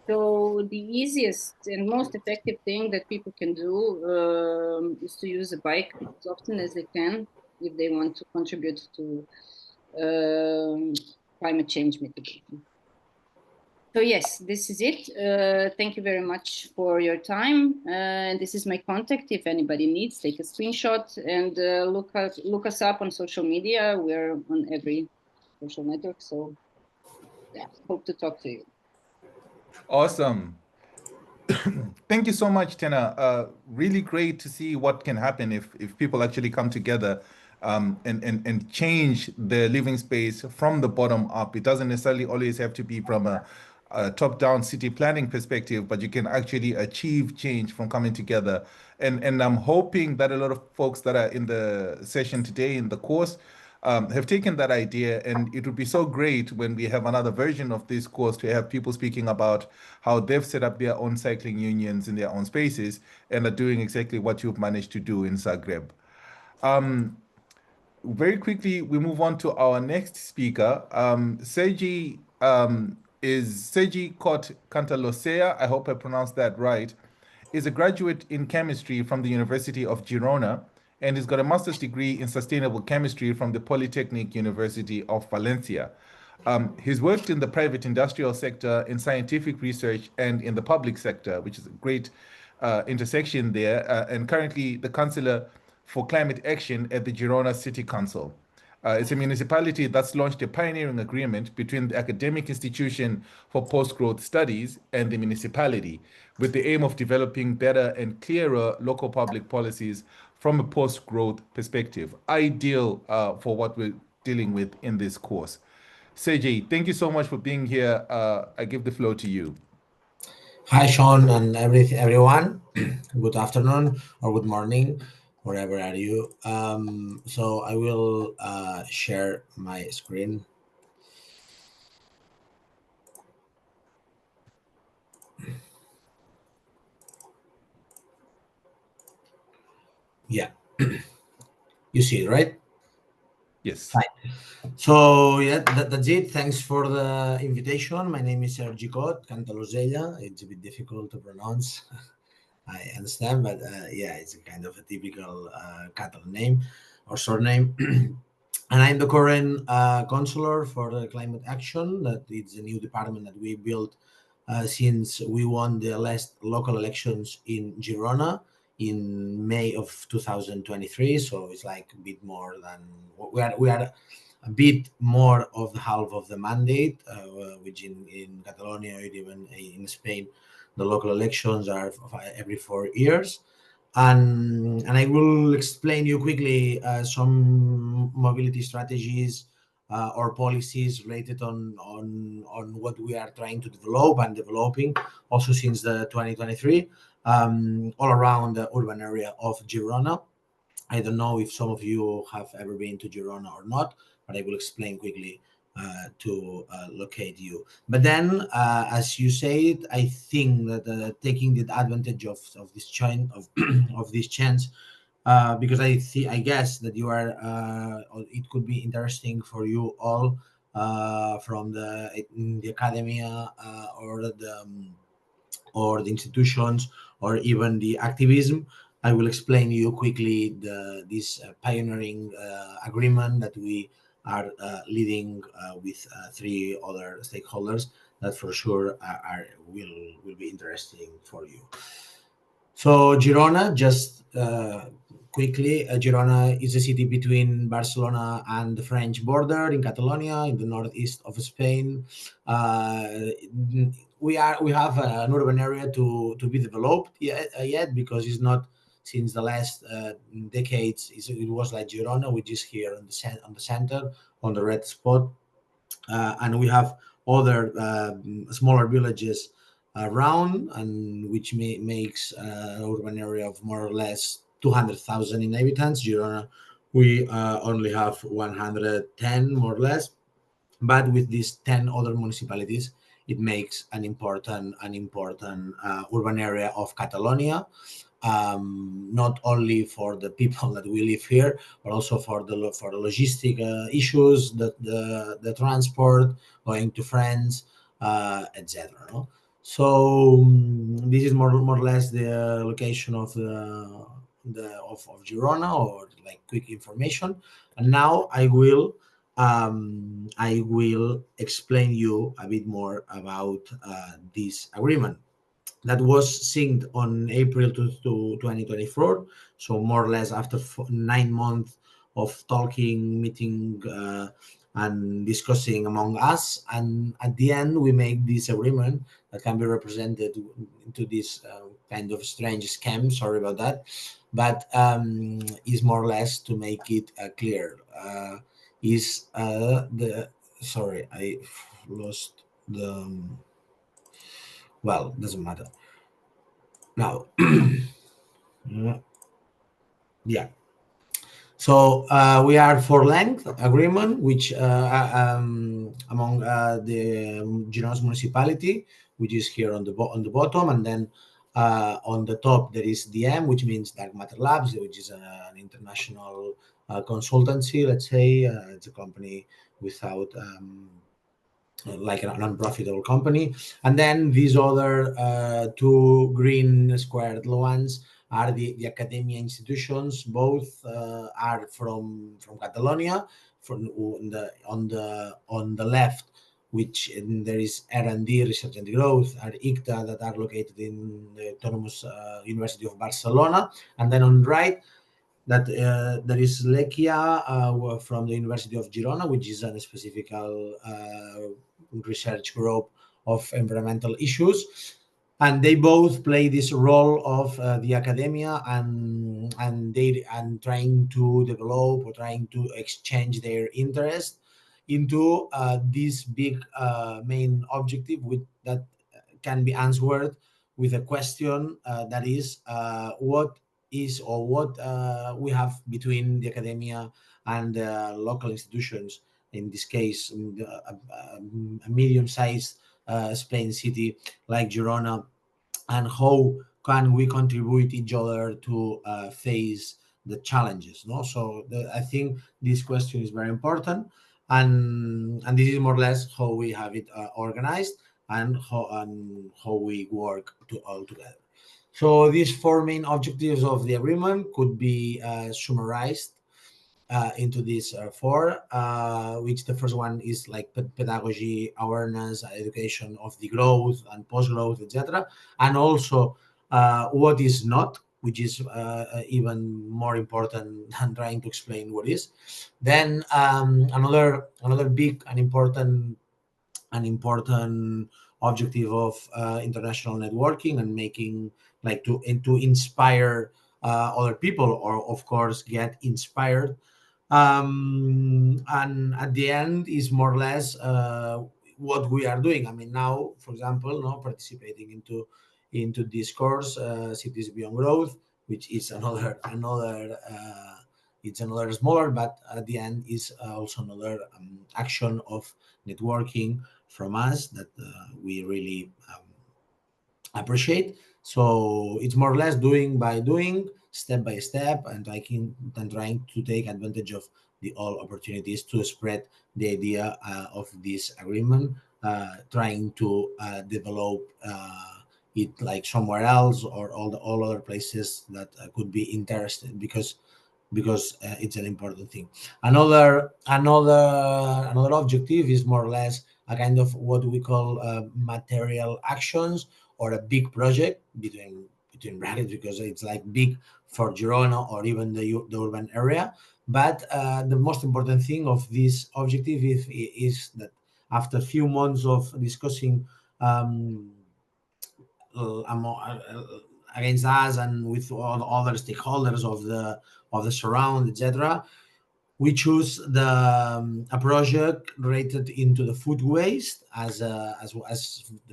S3: So the easiest and most effective thing that people can do is to use a bike as often as they can if they want to contribute to climate change mitigation. So yes, this is it. Thank you very much for your time. And this is my contact. If anybody needs, take a screenshot and look us up on social media. We're on every social network. So yeah, hope to talk to you.
S1: Awesome. Thank you so much, Tena. Really great to see what can happen if people actually come together and change their living space from the bottom up. It doesn't necessarily always have to be from a top-down city planning perspective, but you can actually achieve change from coming together. And I'm hoping that a lot of folks that are in the session today in the course have taken that idea, and it would be so great when we have another version of this course to have people speaking about how they've set up their own cycling unions in their own spaces and are doing exactly what you've managed to do in Zagreb. Very quickly, we move on to our next speaker. Sergi is Sergi Cot Cantalosella. I hope I pronounced that right. Is a graduate in chemistry from the University of Girona, and he's got a master's degree in sustainable chemistry from the Polytechnic University of Valencia. He's worked in the private industrial sector, in scientific research, and in the public sector, which is a great intersection there, and currently the councilor for climate action at the Girona City Council. It's a municipality that's launched a pioneering agreement between the academic institution for post-growth studies and the municipality, with the aim of developing better and clearer local public policies from a post-growth perspective, ideal for what we're dealing with in this course. Sergi, thank you so much for being here. I give the floor to you.
S4: Hi, Sean, and everyone. Good afternoon or good morning, wherever are you. So I will share my screen. Yeah, you see it, right?
S1: Yes.
S4: Fine. So yeah, that's it. Thanks for the invitation. My name is Sergi Cot Cantalosella. It's a bit difficult to pronounce. I understand, but yeah, it's a kind of a typical Catalan name or surname. And I'm the current councilor for the climate action. That it's a new department that we built since we won the last local elections in Girona in May of 2023. So it's like a bit more than we are a bit more of the half of the mandate, which in Catalonia or even in Spain, the local elections are every 4 years. And I will explain you quickly some mobility strategies or policies related on what we are trying to develop and developing also since the 2023 all around the urban area of Girona. I don't know if some of you have ever been to Girona or not, but I will explain quickly to locate you. But then, as you said, I think that taking the advantage of this of this chance, because I guess that you are, it could be interesting for you all from the academia or the institutions or even the activism. I will explain you quickly this pioneering agreement that we are leading with 3 other stakeholders that for sure will be interesting for you. So Girona, just quickly, Girona is a city between Barcelona and the French border in Catalonia, in the northeast of Spain. We have an urban area to be developed yet because it's not since the last decades, it was like Girona, which is here on the center, on the red spot, and we have other smaller villages around, and which makes an urban area of more or less 200,000 inhabitants. Girona, we only have 110 more or less, but with these 10 other municipalities, it makes an important urban area of Catalonia, not only for the people that we live here, but also for the logistic issues, the transport, going to friends, etc. No? So this is more or less the location of of Girona, or like quick information. And now I will explain you a bit more about this agreement that was signed on April 2024. So more or less after 9 months of talking, meeting, and discussing among us. And at the end, we make this agreement that can be represented into this kind of strange scam. Sorry about that. But is more or less to make it clear. Sorry, I lost the... Well, doesn't matter. Now, yeah. So we are for length agreement, which among the Girona's municipality, which is here on the bottom, and then on the top there is DM, which means Dark Matter Labs, which is an international consultancy. Let's say it's a company without like a non-profitable company. And then these other two green squared ones are the academia institutions. Both are from Catalonia. From on the left, which there is R&D, research and growth, are ICTA, that are located in the Autonomous University of Barcelona. And then on the right, that there is Lekia from the University of Girona, which is a specific research group of environmental issues, and they both play this role of the academia and trying to develop or trying to exchange their interest into this big main objective that can be answered with a question that is what we have between the academia and local institutions. In this case, a medium-sized Spain city like Girona, and how can we contribute each other to face the challenges? No, so I think this question is very important, and this is more or less how we have it organized, and how we work all together. So these four main objectives of the agreement could be summarized into these four, which the first one is like pedagogy, awareness, education of the growth and post-growth, etc. And also what is not, which is even more important than trying to explain what is. Then another big and important objective of international networking and making, like, to inspire other people, or of course get inspired. And at the end is more or less what we are doing. I mean, now, for example, participating into this course, Cities Beyond Growth, which is another it's another smaller, but at the end is also another action of networking from us that we really appreciate. So it's more or less doing by doing, step by step, and trying to take advantage of the all opportunities to spread the idea of this agreement, trying to develop it like somewhere else, or all other places that could be interested, because it's an important thing. Another objective is more or less a kind of what we call material actions, or a big project between brackets, because it's like big for Girona or even the urban area. But the most important thing of this objective is that after a few months of discussing against us and with all the other stakeholders of the surround, etc. We choose a project related into the food waste as the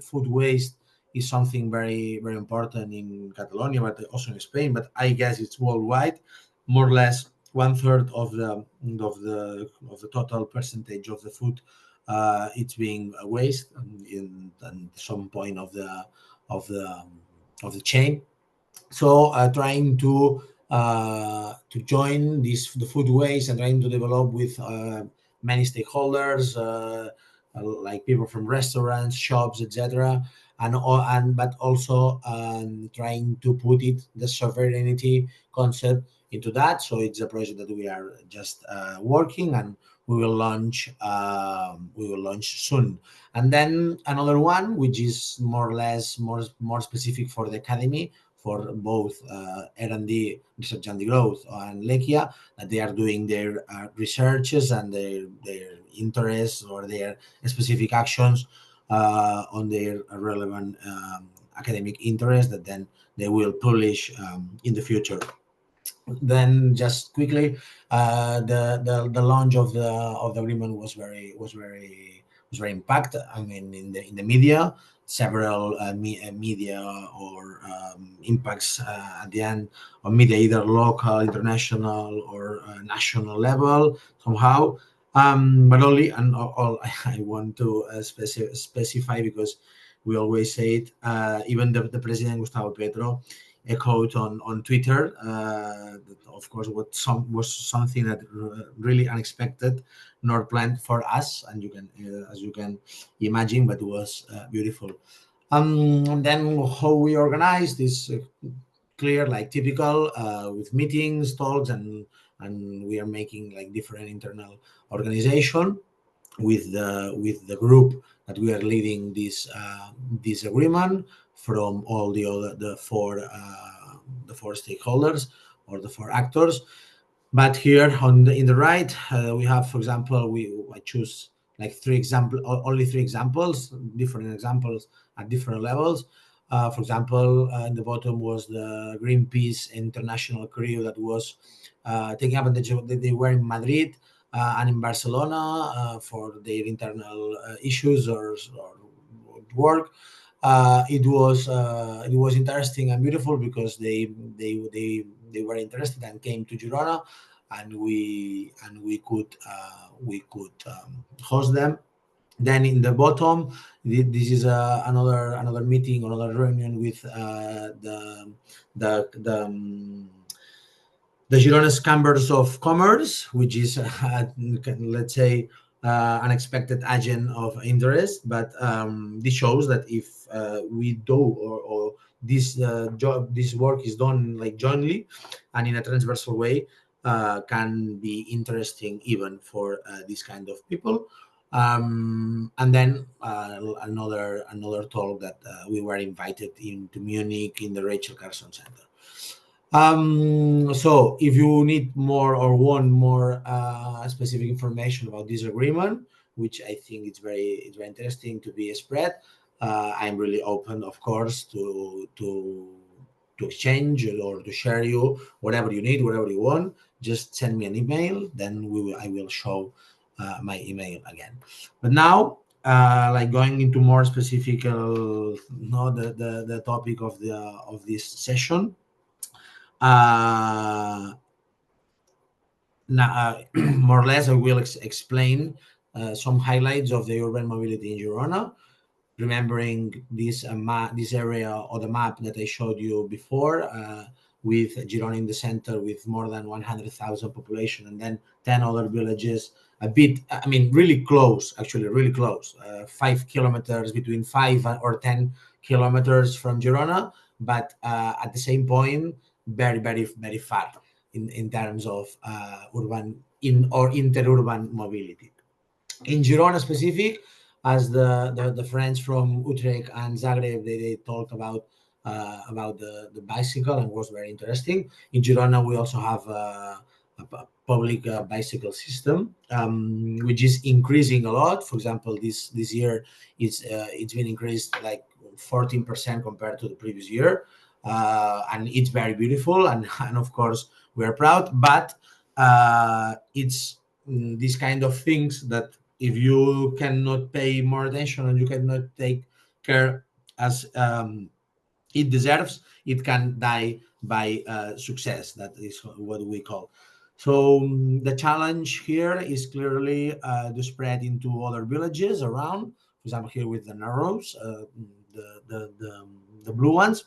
S4: food waste is something very, very important in Catalonia, but also in Spain. But I guess it's worldwide. More or less 1/3 of the total percentage of the food it's being waste in some point of the chain. So trying to join the food waste and trying to develop with many stakeholders, like people from restaurants, shops, etc. But also trying to put the sovereignty concept into that. So it's a project that we are just working, and we will launch soon. And then another one, which is more or less more specific for the academy, for both R&D, research and growth, and Lechia, that they are doing their researches and their interests or their specific actions on their relevant academic interests that then they will publish in the future. Then just quickly, the launch of the agreement was very impacted. I mean, in the media, several media or impacts at the end of media, either local, international, or national level somehow. But only, and all I want to specify, because we always say it, even the president Gustavo Petro echoed on Twitter. That of course was something that really unexpected, nor planned for us, and you can as you can imagine, but it was beautiful. And then how we organized is clear, like typical, with meetings, talks, and we are making like different internal organization with the group that we are leading this agreement from all the four stakeholders or the four actors. But here in the right, we have, for example, I choose like only three examples, different examples at different levels. For example, in the bottom was the Greenpeace international crew that was taking advantage of they were in Madrid and in Barcelona for their internal issues or work. It was interesting and beautiful because they were interested and came to Girona, and we could host them. Then in the bottom, this is another meeting, another reunion with the Girona Chambers of Commerce, which is, let's say, unexpected agent of interest. But this shows that if we do or this work is done like jointly and in a transversal way, can be interesting even for this kind of people. And then another talk that we were invited into Munich in the Rachel Carson Center. So if you need more or want more specific information about this agreement, which I think it's very interesting to be spread, I'm really open, of course, to exchange or to share you whatever you need, whatever you want. Just send me an email, then I will show my email again. But now, like going into more specific, the topic of this session. Now, more or less, I will explain some highlights of the urban mobility in Girona, remembering this area or the map that I showed you before, with Girona in the center with more than 100,000 population, and then 10 other villages, really close, actually really close, 5 kilometers, between 5 or 10 kilometers from Girona, but at the same point, very, very, very far in terms of urban or interurban mobility. In Girona specific, as the friends from Utrecht and Zagreb, they talked about the bicycle, and was very interesting. In Girona, we also have a public bicycle system, which is increasing a lot. For example, this year it's been increased like 14% compared to the previous year. and it's very beautiful, and of course we are proud. But it's these kind of things that if you cannot pay more attention and you cannot take care as it deserves, it can die by success. That is what we call. So the challenge here is clearly to spread into other villages around. For example, here with the narrows, the blue ones,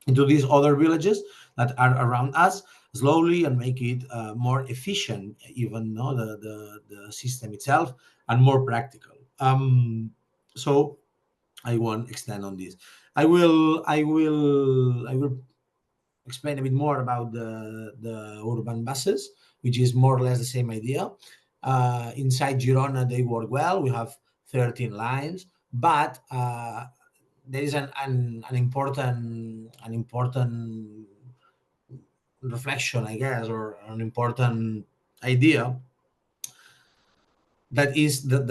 S4: into these other villages that are around us slowly, and make it more efficient, even though the system itself, and more practical. So I won't extend on this. I will explain a bit more about the urban buses, which is more or less the same idea. Inside Girona, they work well. We have 13 lines, but there is an important reflection, I guess, or an important idea, that is the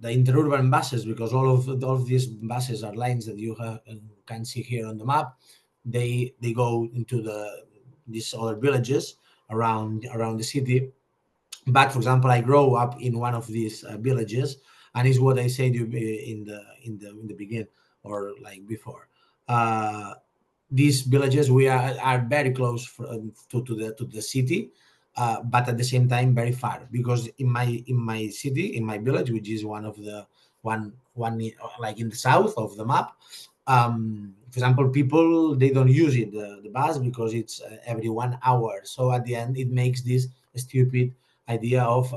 S4: interurban buses, because all of these buses are lines that you can see here on the map. They go into these other villages around the city. But for example, I grow up in one of these villages, and is what I said in the beginning, or like before. These villages, we are very close to the city, but at the same time very far, because in my city, in my village, which is one like in the south of the map, for example, people, they don't use it, the bus, because it's every 1 hour. So at the end, it makes this stupid idea of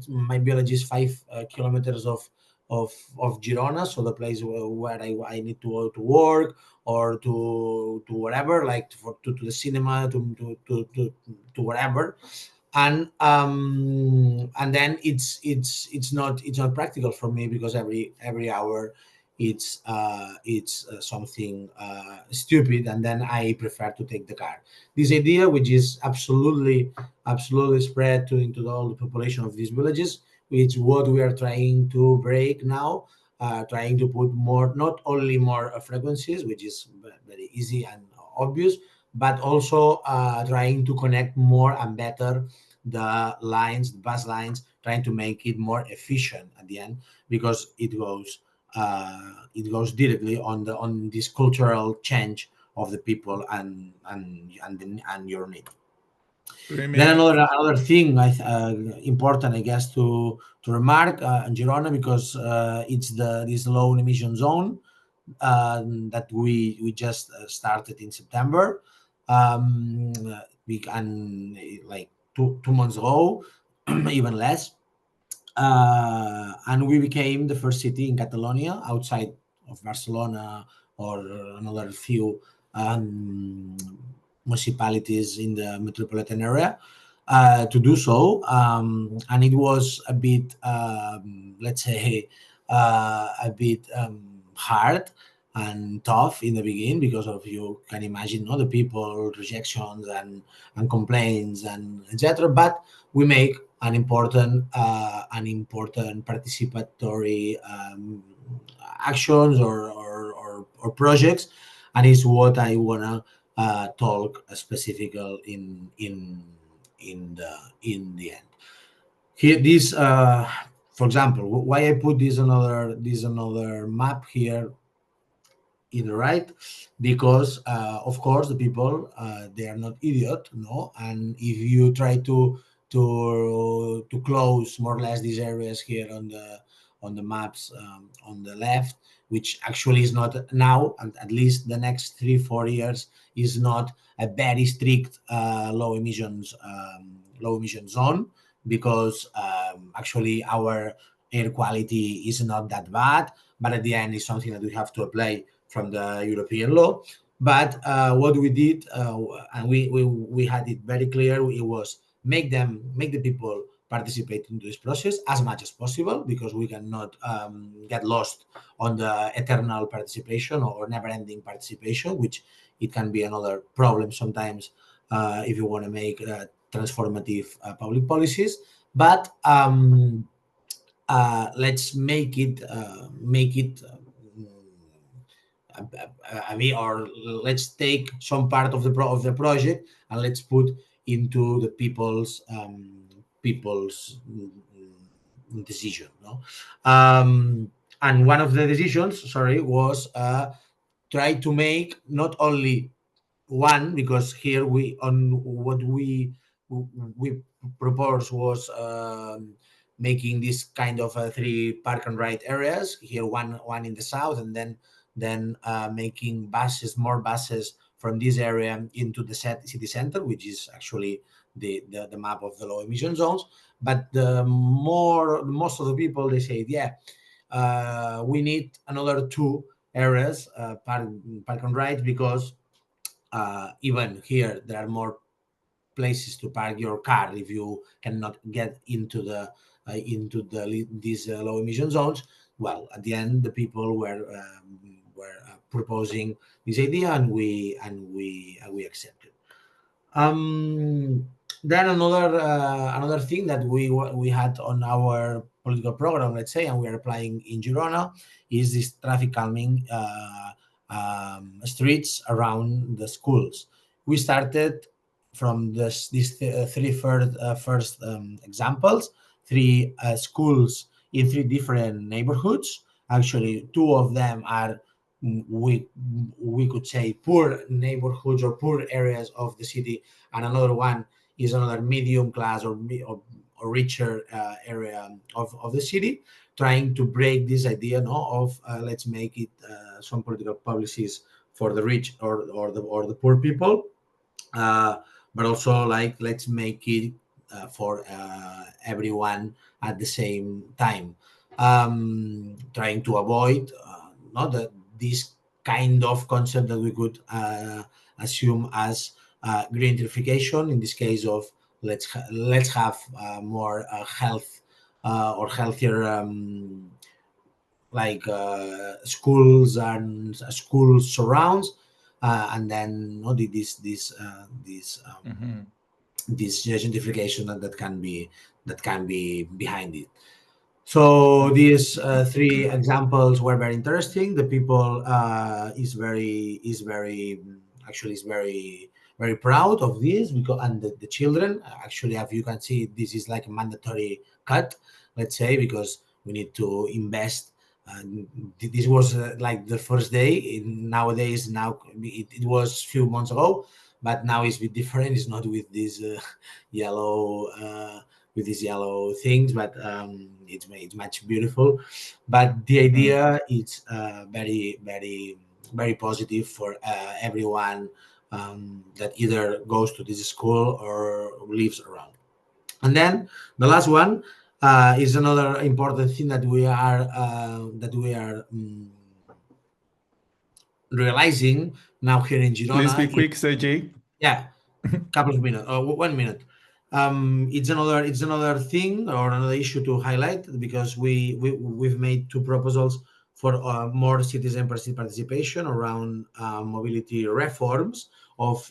S4: my village is 5 kilometers of Girona, so the place where I need to go to work, or to wherever, like to the cinema, to wherever, and then it's not practical for me, because every hour it's something stupid, and then I prefer to take the car. This idea, which is absolutely spread into all the population of these villages, which what we are trying to break now, trying to put more, not only more frequencies, which is very easy and obvious, but also trying to connect more and better the bus lines, trying to make it more efficient at the end, because it goes directly on this cultural change of the people and your need. Then another thing important, I guess, to remark in Girona, because it's this low emission zone that we just started in September. We can, like 2 months ago, even less, and we became the first city in Catalonia, outside of Barcelona or another few municipalities in the metropolitan area, to do so. And it was a bit, let's say, a bit hard and tough in the beginning, because of, you can imagine, the people rejections and complaints and etc. But we make an important participatory actions or projects, and it's what I wanna talk specifically in the end. Here, this for example, why I put this another map here in the right, because of course the people, they are not idiot, and if you try to close more or less these areas here on the maps, on the left, which actually is not now, and at least the next 3-4 years is not a very strict low emission zone, because actually our air quality is not that bad, but at the end it's something that we have to apply from the European law. But what we did, and we had it very clear, it was make the people participate in this process as much as possible, because we cannot get lost on the eternal participation or never-ending participation, which it can be another problem sometimes if you want to make transformative public policies. But let's make it or let's take some part of the project and let's put into the people's decision. No, and one of the decisions, was try to make not only one, because here what we proposed was making this kind of 3 park and ride areas. Here, one in the south, and then making more buses from this area into the city center, which is actually the map of the low emission zones. But most of the people, they say, we need another 2 areas, park and ride, because even here there are more places to park your car if you cannot get into these low emission zones. Well, at the end, the people were proposing this idea, and we accepted. Then another thing that we had on our political program, let's say, and we are applying in Girona, is this traffic calming streets around the schools. We started from these 3 first examples, 3 schools in 3 different neighborhoods. Actually, 2 of them are, we could say, poor neighborhoods or poor areas of the city, and another one is another medium class or richer area of the city, trying to break this idea of let's make it some political policies for the rich or the poor people, but also let's make it for everyone at the same time, trying to avoid this kind of concept that we could assume as green gentrification, in this case of let's have more health or healthier schools and school surrounds, and then this gentrification that can be behind it. So these 3 examples were very interesting. The people is very proud of this, because, and the children actually, as you can see, this is like a mandatory cut, let's say, because we need to invest. This was like the first day. Nowadays, it was a few months ago, but now it's a bit different. It's not with this yellow things, but it's much beautiful. But the idea is very, very, very positive for everyone that either goes to this school or lives around. And then the last one is another important thing that we are realizing now here in Girona.
S1: Please be quick, Sergi.
S4: Yeah, couple of minutes, 1 minute. It's another thing or another issue to highlight, because we've made 2 proposals for more citizen participation around mobility reforms of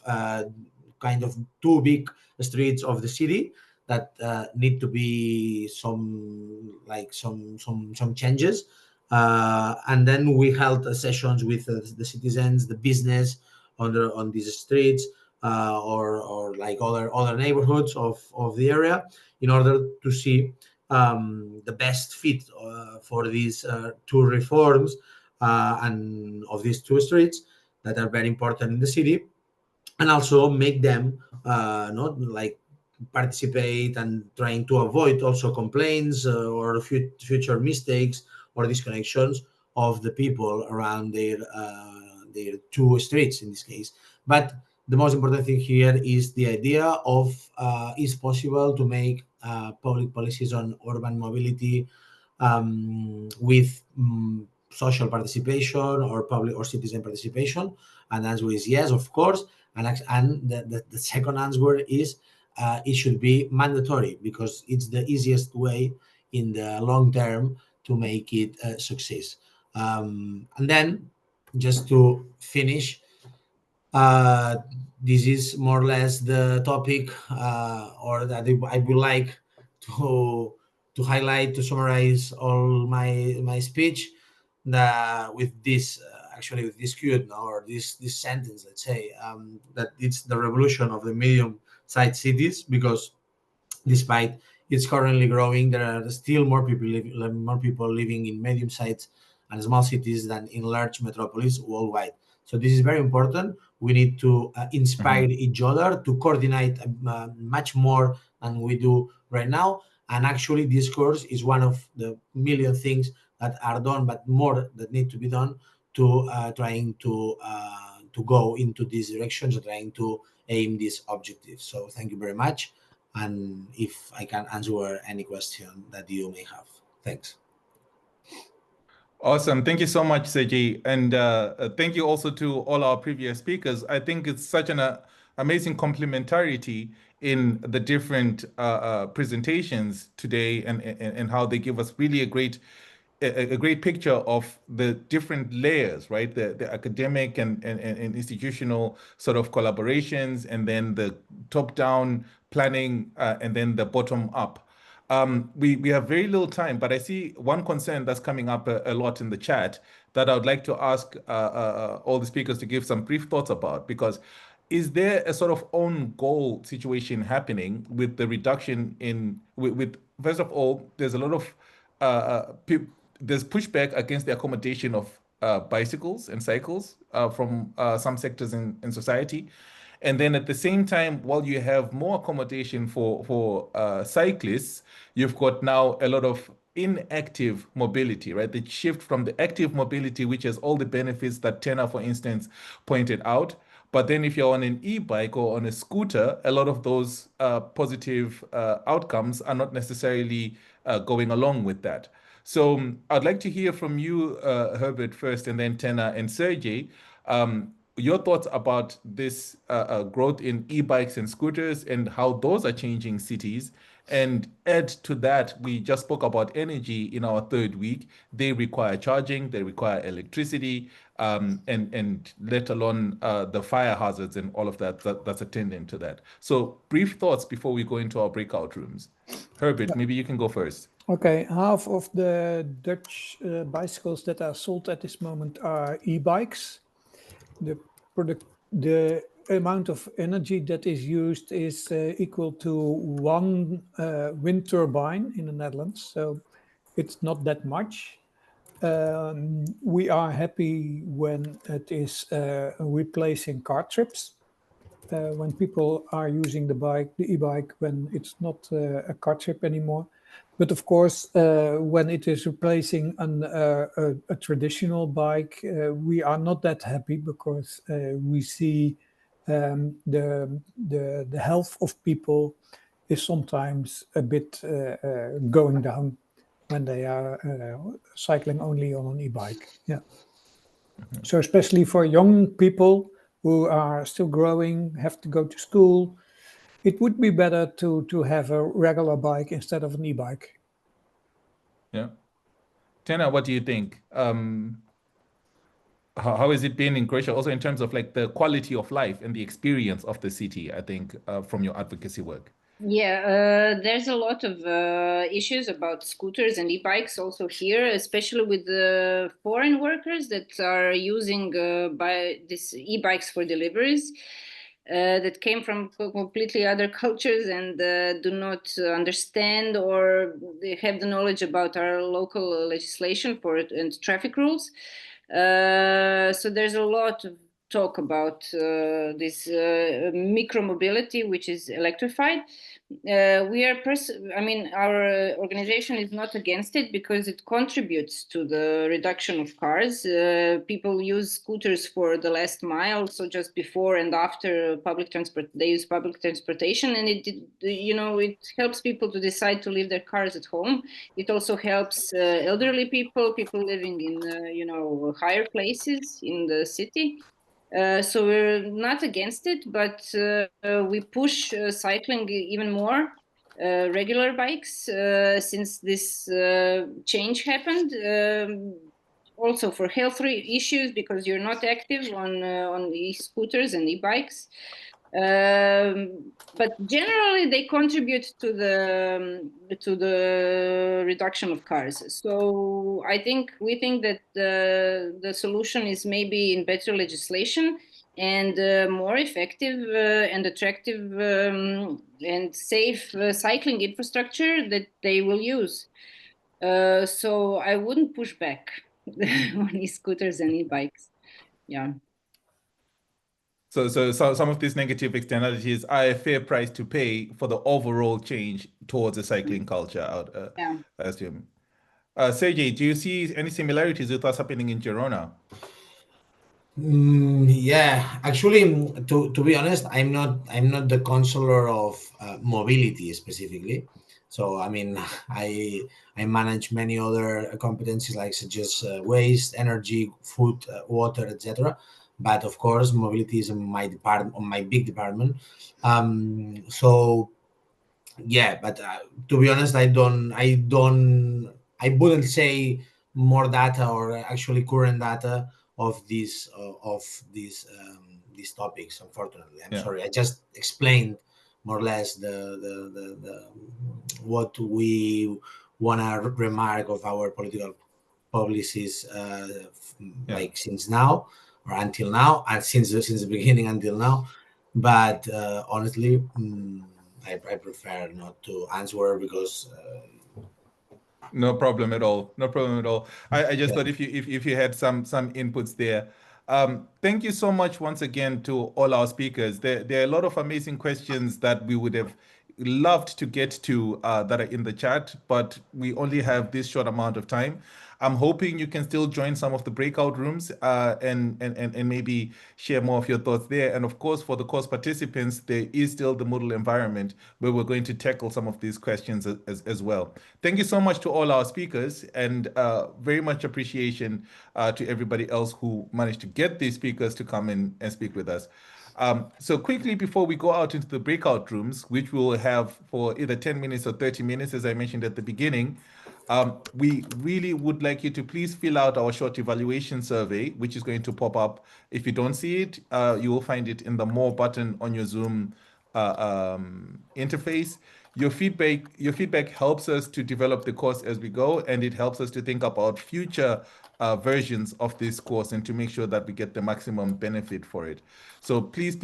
S4: kind of 2 big streets of the city that need to be some changes. And then we held sessions with the citizens, the business on these streets, or like other neighborhoods of the area, in order to see the best fit for these 2 reforms and of these 2 streets that are very important in the city, and also make them not like participate and trying to avoid also complaints or future mistakes or disconnections of the people around their 2 streets in this case. But the most important thing here is the idea of is possible to make public policies on urban mobility with social participation or public or citizen participation. And the answer is yes, of course. And the second answer is it should be mandatory, because it's the easiest way in the long term to make it a success. And then, just to finish, this is more or less the topic, or that I would like to highlight, to summarize all my speech. With this actually with this quote now, or this sentence, let's say, that it's the revolution of the medium-sized cities, because despite it's currently growing, there are still more people living in medium-sized and small cities than in large metropolis worldwide. So this is very important. We need to inspire each other to coordinate much more than we do right now. And actually, this course is one of the million things that are done, but more that need to be done to trying to go into these directions, trying to aim these objectives. So thank you very much. And if I can answer any question that you may have. Thanks.
S1: Awesome. Thank you so much, Sergi. And thank you also to all our previous speakers. I think it's such an amazing complementarity in the different presentations today, and how they give us really a great picture of the different layers, right? The academic and institutional sort of collaborations, and then the top-down planning, and then the bottom-up. We have very little time, but I see one concern that's coming up a lot in the chat that I would like to ask all the speakers to give some brief thoughts about, because is there a sort of own goal situation happening with the reduction in, with first of all, there's a lot of there's pushback against the accommodation of bicycles and cycles from some sectors in society. And then at the same time, while you have more accommodation for cyclists, you've got now a lot of inactive mobility, right? The shift from the active mobility, which has all the benefits that Tena, for instance, pointed out. But then if you're on an e-bike or on a scooter, a lot of those positive outcomes are not necessarily going along with that. So I'd like to hear from you, Herbert, first, and then Tena and Sergey. Your thoughts about this growth in e-bikes and scooters and how those are changing cities. And add to that, we just spoke about energy in our third week. They require charging, they require electricity, and let alone the fire hazards and all of that's attendant to that. So brief thoughts before we go into our breakout rooms. Herbert, maybe you can go first.
S2: Okay, half of the Dutch bicycles that are sold at this moment are e-bikes. The amount of energy that is used is equal to one wind turbine in the Netherlands, so it's not that much. We are happy when it is replacing car trips, when people are using the e-bike, when it's not a car trip anymore. But of course, when it is replacing a traditional bike, we are not that happy, because we see the health of people is sometimes a bit going down when they are cycling only on an e-bike. Yeah. So especially for young people who are still growing, have to go to school, it would be better to have a regular bike instead of an e-bike.
S1: Yeah. Tena, what do you think? How has it been in Croatia, also in terms of like the quality of life and the experience of the city, I think, from your advocacy work?
S3: Yeah, there's a lot of issues about scooters and e-bikes also here, especially with the foreign workers that are using these e-bikes for deliveries. That came from completely other cultures and do not understand or they have the knowledge about our local legislation for it and traffic rules. So there's a lot of talk about this micromobility, which is electrified. Our organization is not against it because it contributes to the reduction of cars. People use scooters for the last mile, so just before and after public transport, they use public transportation, and it helps people to decide to leave their cars at home. It also helps elderly people living in higher places in the city. So we're not against it, but we push cycling even more, regular bikes, since this change happened. Also for health issues, because you're not active on e-scooters and e-bikes. But generally, they contribute to the reduction of cars. So we think that the solution is maybe in better legislation and more effective and attractive and safe cycling infrastructure that they will use. So I wouldn't push back on e-scooters and e-bikes. Yeah.
S1: So some of these negative externalities are a fair price to pay for the overall change towards a cycling culture out.
S3: Yeah.
S1: I assume. Sergey, do you see any similarities with what's happening in Girona?
S4: Yeah, actually, to be honest, I'm not the councilor of mobility specifically. So I mean, I manage many other competencies like such as waste, energy, food, water, etc. But of course, mobility is my big department. So yeah, but to be honest, I wouldn't say more data or actually current data of these topics. Unfortunately, I'm sorry. I just explained more or less the what we want to remark of our political policies like since now or until now, and since the beginning until now. But honestly, I prefer not to answer because
S1: no problem at all. No problem at all. I just thought if you had some inputs there. Thank you so much once again to all our speakers. There are a lot of amazing questions that we would have loved to get to that are in the chat, but we only have this short amount of time. I'm hoping you can still join some of the breakout rooms and maybe share more of your thoughts there. And of course, for the course participants, there is still the Moodle environment where we're going to tackle some of these questions as well. Thank you so much to all our speakers, and very much appreciation to everybody else who managed to get these speakers to come in and speak with us. So quickly before we go out into the breakout rooms, which we will have for either 10 minutes or 30 minutes, as I mentioned at the beginning, we really would like you to please fill out our short evaluation survey, which is going to pop up. If you don't see it, you will find it in the More button on your Zoom interface. Your feedback helps us to develop the course as we go, and it helps us to think about future versions of this course and to make sure that we get the maximum benefit for it. So please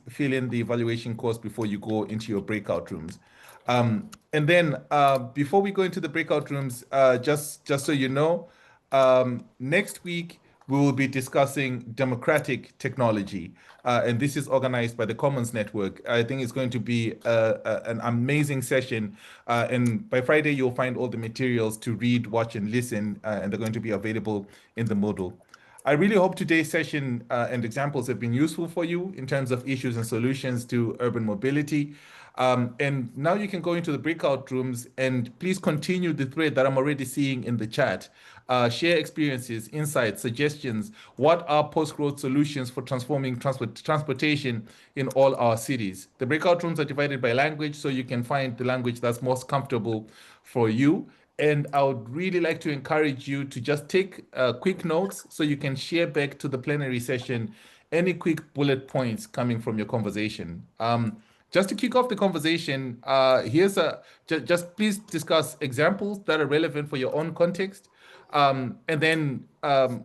S1: fill in the evaluation course before you go into your breakout rooms. And then before we go into the breakout rooms, just so you know, next week we will be discussing democratic technology. And this is organized by the Commons Network. I think it's going to be an amazing session. And by Friday, you'll find all the materials to read, watch, and listen, and they're going to be available in the Moodle. I really hope today's session and examples have been useful for you in terms of issues and solutions to urban mobility. And now you can go into the breakout rooms and please continue the thread that I'm already seeing in the chat. Share experiences, insights, suggestions. What are post-growth solutions for transforming transportation in all our cities? The breakout rooms are divided by language, so you can find the language that's most comfortable for you. And I would really like to encourage you to just take quick notes so you can share back to the plenary session any quick bullet points coming from your conversation. Just to kick off the conversation, just please discuss examples that are relevant for your own context. And then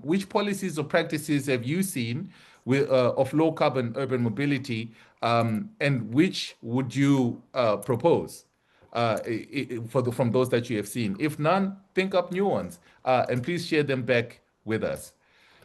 S1: which policies or practices have you seen of low carbon urban mobility, and which would you propose from those that you have seen? If none, think up new ones and please share them back with us.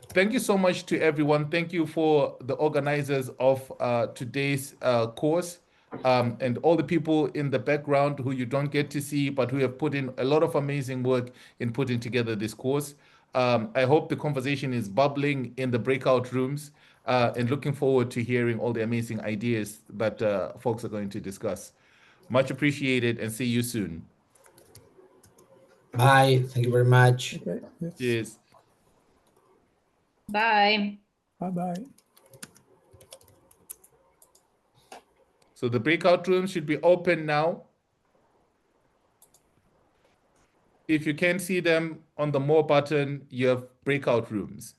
S1: Thank you so much to everyone. Thank you for the organizers of today's course. And all the people in the background who you don't get to see, but who have put in a lot of amazing work in putting together this course. I hope the conversation is bubbling in the breakout rooms, and looking forward to hearing all the amazing ideas that folks are going to discuss. Much appreciated, and see you soon.
S4: Bye. Thank you very much.
S2: Okay, yes.
S1: Cheers.
S3: Bye.
S2: Bye-bye.
S1: So the breakout rooms should be open now. If you can't see them on the More button, you have breakout rooms.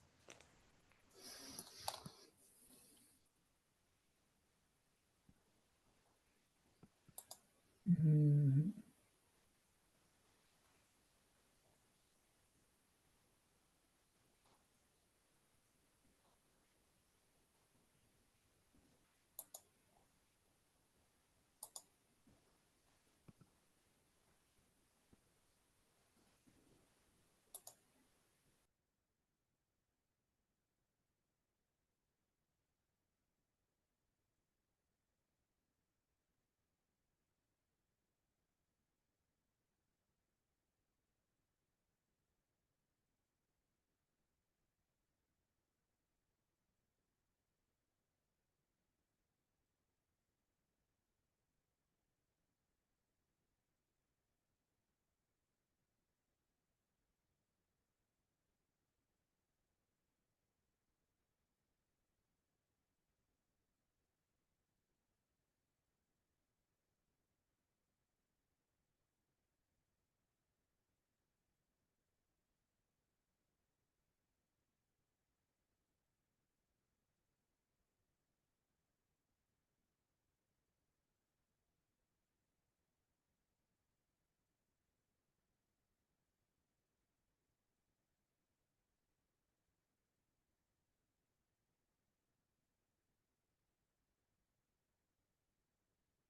S2: Mm,